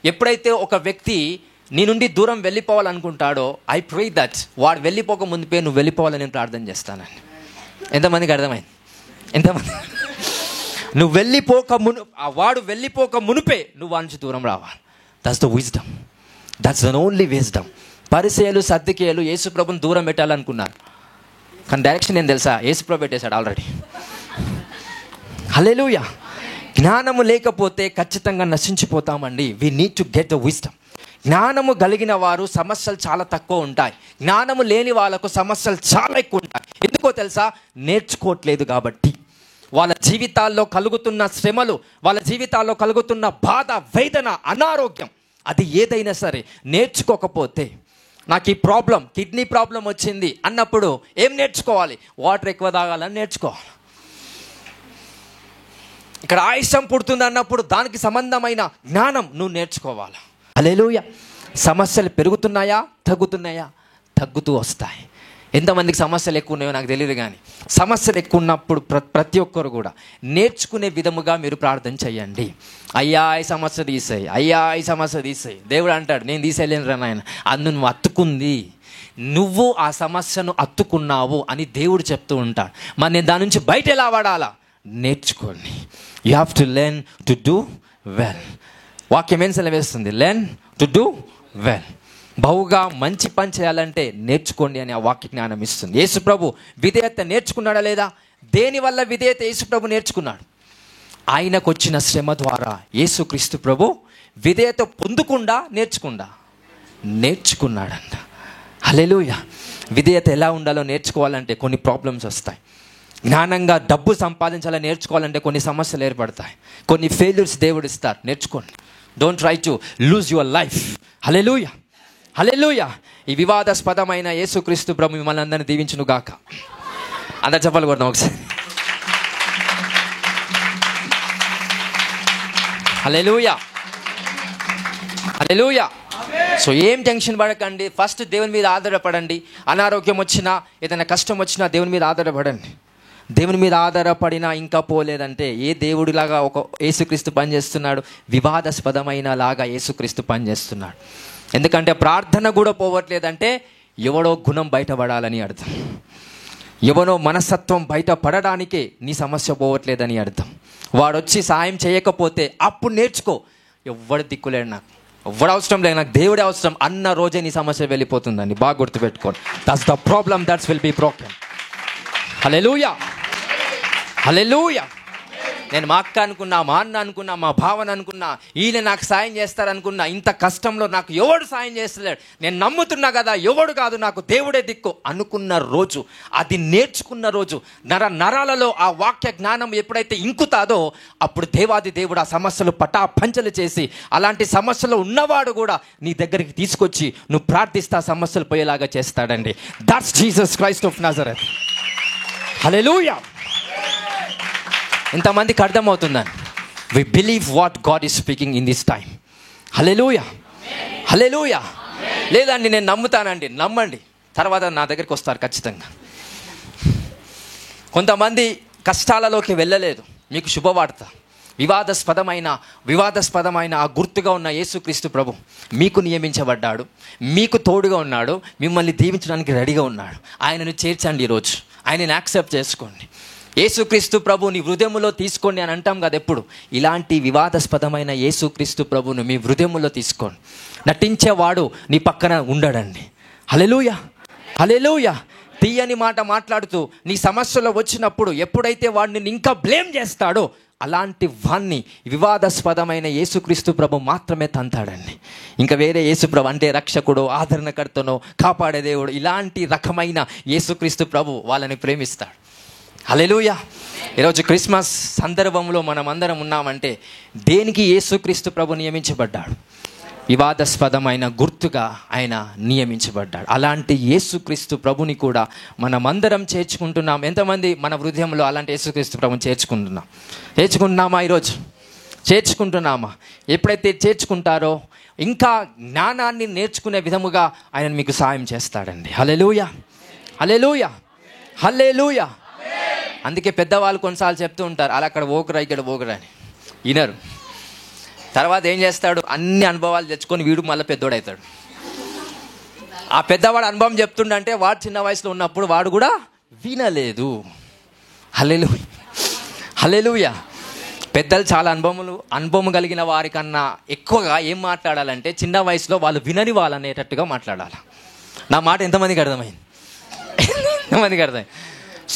A: ఎప్పుడైతే ఒక వ్యక్తి నీ నుండి దూరం వెళ్ళిపోవాలనుకుంటాడో, ఐ ప్రే దట్ వాడు వెళ్ళిపోక ముందుపే నువ్వు వెళ్ళిపోవాలని నేను ప్రార్థన చేస్తానండి. ఎంతమందికి అర్థమైంది? ఎంతమంది? నువ్వు వాడు వెళ్ళిపోక మునిపే నువ్వు వాడి నుంచి దూరం రావాలి. That's the wisdom, that's the only wisdom. పరిసయ్యులు సద్దుకేయులు యేసుప్రభుని దూరం పెట్టాలనుకున్నారు, కానీ డైరెక్షన్ ఏం తెలుసా? యేసుప్రభు పెట్టేశాడు ఆల్రెడీ. హల్లెలూయా. జ్ఞానము లేకపోతే ఖచ్చితంగా నశించిపోతామండి. We need to get the wisdom. జ్ఞానము కలిగిన వారు సమస్యలు చాలా తక్కువ ఉంటాయి, జ్ఞానము లేని వాళ్ళకు సమస్యలు చాలా ఎక్కువ ఉంటాయి. ఎందుకో తెలుసా? నేర్చుకోవట్లేదు కాబట్టి. వాళ్ళ జీవితాల్లో కలుగుతున్న శ్రమలు, వాళ్ళ జీవితాల్లో కలుగుతున్న బాధ, వేదన, అనారోగ్యం, అది ఏదైనా సరే నేర్చుకోకపోతే, నాకు ఈ ప్రాబ్లం, కిడ్నీ ప్రాబ్లం వచ్చింది అన్నప్పుడు ఏం నేర్చుకోవాలి? వాటర్ ఎక్కువ తాగాలని నేర్చుకోవాలి. ఇక్కడ ఆయుష్యం పుడుతుంది అన్నప్పుడు దానికి సంబంధమైన జ్ఞానం నువ్వు నేర్చుకోవాలి. హల్లెలూయా. సమస్యలు పెరుగుతున్నాయా? తగ్గుతున్నాయా? తగ్గుతూ వస్తాయి. ఎంతమందికి సమస్యలు ఎక్కువ ఉన్నాయో నాకు తెలియదు, కానీ సమస్యలు ఎక్కువ ఉన్నప్పుడు ప్రతి ఒక్కరు కూడా నేర్చుకునే విధముగా మీరు ప్రార్థన చేయండి. అయ్యా ఈ సమస్య తీసేయి, అయ్యా ఈ సమస్య తీసేయి. దేవుడు అంటాడు, నేను తీసేయలేను రా నాయన, అందును నువ్వు అత్తుకుంది, నువ్వు ఆ సమస్యను అత్తుకున్నావు అని దేవుడు చెప్తూ ఉంటాడు. మరి నేను దాని నుంచి బయట ఎలా పడాలా? నేర్చుకోండి. You have to learn to do well. వాక్యం ఏం సెలవేస్తుంది? Learn to do well. బహుగా మంచి పని చేయాలంటే నేర్చుకోండి అని ఆ వాక్య జ్ఞానం ఇస్తుంది. యేసుప్రభు విధేయత నేర్చుకున్నాడా లేదా? దేనివల్ల విధేయత యేసుప్రభు నేర్చుకున్నాడు? ఆయనకు వచ్చిన శ్రమ ద్వారా యేసుక్రీస్తు ప్రభు విధేయత పొందకుండా నేర్చుకున్నాడంట. హల్లెలూయా. విధేయత ఎలా ఉండాలో నేర్చుకోవాలంటే కొన్ని ప్రాబ్లమ్స్ వస్తాయి. జ్ఞానంగా డబ్బు సంపాదించాలని నేర్చుకోవాలంటే కొన్ని సమస్యలు ఏర్పడతాయి, కొన్ని ఫెయిల్యూర్స్ దేవుడు ఇస్తారు. నేర్చుకోండి. Don't try to lose your life. Hallelujah. Hallelujah. ఈ వివాదాస్పదమైన యేసుక్రీస్తు ప్రభు మిమ్మల్ని అందరినీ దీవించును గాక. అందరు చెప్పాలి కొడదాం ఒకసారి. హల్లెలూయా. హల్లెలూయా. సో ఏం టెన్షన్ పడకండి. ఫస్ట్ దేవుని మీద ఆధారపడండి. అనారోగ్యం వచ్చినా, ఏదైనా కష్టం వచ్చినా దేవుని మీద ఆధారపడండి. దేవుని మీద ఆధారపడినా ఇంకా పోలేదంటే ఏ దేవుడిలాగా ఒక యేసుక్రీస్తు పనిచేస్తున్నాడు? వివాదాస్పదమైన లాగా యేసుక్రీస్తు పనిచేస్తున్నాడు. ఎందుకంటే ప్రార్థన కూడా పోవట్లేదంటే ఎవడో గుణం బయటపడాలని అర్థం, ఎవనో మనస్తత్వం బయటపడడానికే నీ సమస్య పోవట్లేదని అర్థం. వాడొచ్చి సాయం చేయకపోతే అప్పుడు నేర్చుకో, ఎవడు దిక్కులేడు, నాకు ఎవడు అవసరం లేదు, నాకు దేవుడే అవసరం అన్న రోజే నీ సమస్య వెళ్ళిపోతుందండి. బాగా గుర్తుపెట్టుకోండి. That's the problem that's will be broken. Hallelujah. Hallelujah. నేను మా అక్క అనుకున్నా, మా అన్న అనుకున్నా, మా భావన అనుకున్నా, ఈయన నాకు సాయం చేస్తారనుకున్నా, ఇంత కష్టంలో నాకు ఎవడు సాయం చేస్తలేడు, నేను నమ్ముతున్నా కదా, ఎవడు కాదు, నాకు దేవుడే దిక్కు అనుకున్న రోజు, అది నేర్చుకున్న రోజు, నరాలలో ఆ వాక్య జ్ఞానం ఎప్పుడైతే ఇంకుతాదో అప్పుడు దేవాది దేవుడు ఆ సమస్యలు పటాపంచలు చేసి, అలాంటి సమస్యలు ఉన్నవాడు కూడా నీ దగ్గరికి తీసుకొచ్చి నువ్వు ప్రార్థిస్తే ఆ సమస్యలు పోయేలాగా చేస్తాడండి. That's Jesus Christ of Nazareth. Hallelujah. ఎంతమందికి అర్థమవుతుందని? We believe what God is speaking in this time. Hallelujah. Hallelujah. లేదండి నేను నమ్ముతానండి, నమ్మండి, తర్వాత నా దగ్గరికి వస్తారు ఖచ్చితంగా. కొంతమంది కష్టాలలోకి వెళ్ళలేదు. మీకు శుభవార్త. వివాదాస్పదమైన ఆ గుర్తుగా ఉన్న యేసుక్రీస్తు ప్రభు మీకు నియమించబడ్డాడు, మీకు తోడుగా ఉన్నాడు, మిమ్మల్ని దీవించడానికి రెడీగా ఉన్నాడు. ఆయనను చేర్చండి ఈరోజు, ఆయనని యాక్సెప్ట్ చేసుకోండి. యేసుక్రీస్తు ప్రభు నీ హృదయంలో తీసుకోండి అని అంటాం కదా ఎప్పుడు. ఇలాంటి వివాదాస్పదమైన యేసుక్రీస్తు ప్రభును మీ హృదయంలో తీసుకోండి. నటించేవాడు నీ పక్కన ఉండడండి. హల్లెలూయా. హల్లెలూయా. తీయని మాట మాట్లాడుతూ నీ సమస్యలో వచ్చినప్పుడు ఎప్పుడైతే వాడిని ఇంకా బ్లేమ్ చేస్తాడో అలాంటి వాణ్ణి వివాదాస్పదమైన యేసుక్రీస్తు ప్రభు మాత్రమే తంతాడండి. ఇంకా వేరే యేసుప్రభు అంటే రక్షకుడు, ఆదరణకర్తనో, కాపాడే దేవుడు, ఇలాంటి రకమైన యేసుక్రీస్తు ప్రభు వాళ్ళని ప్రేమిస్తాడు. హల్లెలూయా. ఈరోజు క్రిస్మస్ సందర్భంలో మనం అందరం ఉన్నామంటే దేనికి యేసుక్రీస్తు ప్రభు నియమించబడ్డాడు? వివాదాస్పదమైన గుర్తుగా ఆయన నియమించబడ్డాడు. అలాంటి యేసుక్రీస్తు ప్రభుని కూడా మనమందరం చేర్చుకుంటున్నాం. ఎంతమంది మన హృదయంలో అలాంటి యేసుక్రీస్తు ప్రభుని చేర్చుకుంటున్నామా? ఈరోజు చేర్చుకుంటున్నామా? ఎప్పుడైతే చేర్చుకుంటారో ఇంకా జ్ఞానాన్ని నేర్చుకునే విధముగా ఆయన మీకు సాయం చేస్తాడండి. హల్లెలూయా. హల్లెలూయా. హల్లెలూయా. అందుకే పెద్దవాళ్ళు కొన్నిసార్లు చెప్తూ ఉంటారు, అలా అక్కడ ఓకురా ఇక్కడ ఓకురా అని. వినరు. తర్వాత ఏం చేస్తాడు, అన్ని అనుభవాలు తెచ్చుకొని వీడు మళ్ళీ పెద్దోడవుతాడు. ఆ పెద్దవాడు అనుభవం చెప్తుండంటే వాడు చిన్న వయసులో ఉన్నప్పుడు వాడు కూడా వినలేదు. హల్లెలూయా, హల్లెలూయా. పెద్దలు చాలా అనుభవం కలిగిన వారికన్నా ఎక్కువగా ఏం మాట్లాడాలంటే చిన్న వయసులో వాళ్ళు వినని వాళ్ళు అనేటట్టుగా మాట్లాడాలి. నా మాట ఎంతమందికి అర్థమైంది? ఎంతమందికి అర్థమైంది?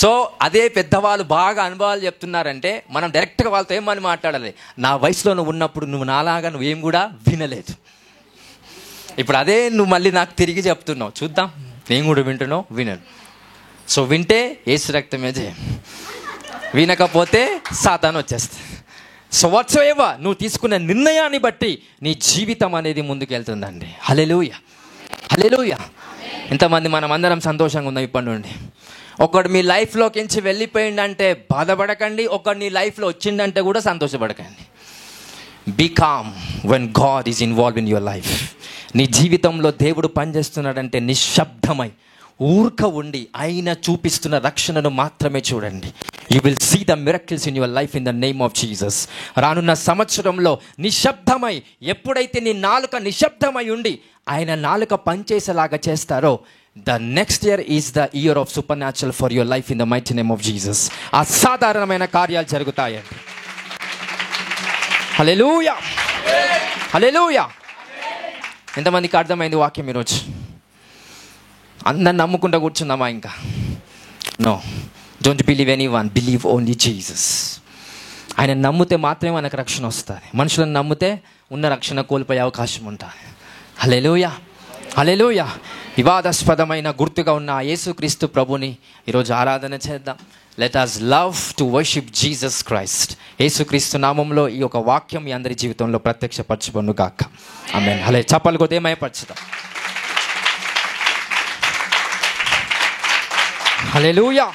A: సో అదే పెద్దవాళ్ళు బాగా అనుభవాలు చెప్తున్నారంటే మనం డైరెక్ట్గా వాళ్ళతో ఏమని మాట్లాడాలి, నా వయసులో నువ్వు ఉన్నప్పుడు నువ్వు నాలాగా నువ్వేం కూడా వినలేదు. ఇప్పుడు అదే నువ్వు మళ్ళీ నాకు తిరిగి చెప్తున్నావు, చూద్దాం నేను కూడా వింటున్నావు, వినను. సో వింటే యేసు రక్తమే జయం, వినకపోతే సాతాను వచ్చేస్తుంది. సో వాట్సోఎవర్ నువ్వు తీసుకున్న నిర్ణయాన్ని బట్టి నీ జీవితం అనేది ముందుకెళ్తుందండి. హల్లెలూయా, హల్లెలూయా. ఎంతమంది మనం అందరం సంతోషంగా ఉందాం ఇప్పటి నుండి. ఒకడు మీ లైఫ్లోకి నుంచి వెళ్ళిపోయిందంటే బాధపడకండి, ఒకడు నీ లైఫ్లో వచ్చిందంటే కూడా సంతోషపడకండి. Be calm when God is involve in your life. నీ జీవితంలో దేవుడు పనిచేస్తున్నాడంటే నిశ్శబ్దమై ఊర్క ఉండి ఆయన చూపిస్తున్న రక్షణను మాత్రమే చూడండి. You will see the miracles in your life in the name of Jesus. రానున్న సంవత్సరంలో నిశ్శబ్దమై, ఎప్పుడైతే నీ నాలుక నిశ్శబ్దమై ఉండి ఆయన నాలుక పనిచేసేలాగా చేస్తారో, the next year is the year of super natural for your life in the mighty name of Jesus. అసాధారణమైన కార్యాలు జరుగుతాయండి. హల్లెలూయా, హల్లెలూయా. ఎంతమందికి అర్థమైంది వాక్యం ఈరోజు? అందరిని నమ్ముకుంటూ కూర్చుందామా ఇంకా? No, don't believe anyone, believe only Jesus. ఆయన నమ్మితే మాత్రమే మనకు రక్షణ వస్తుంది. మనుషులను నమ్మితే ఉన్న రక్షణ కోల్పోయే అవకాశం ఉంటుంది. హల్లెలూయా, హల్లెలూయా. వివాదాస్పదమైన గుర్తుగా ఉన్న యేసుక్రీస్తు ప్రభుని ఈరోజు ఆరాధన చేద్దాం. Let us love to worship Jesus Christ. యేసుక్రీస్తు నామంలో ఈ యొక్క వాక్యం మీ అందరి జీవితంలో ప్రత్యక్షపరచబడును గాక. ఆమేన్. హల్లే చప్పలు కొట్టి మయపరచుదాం. హల్లెలూయా.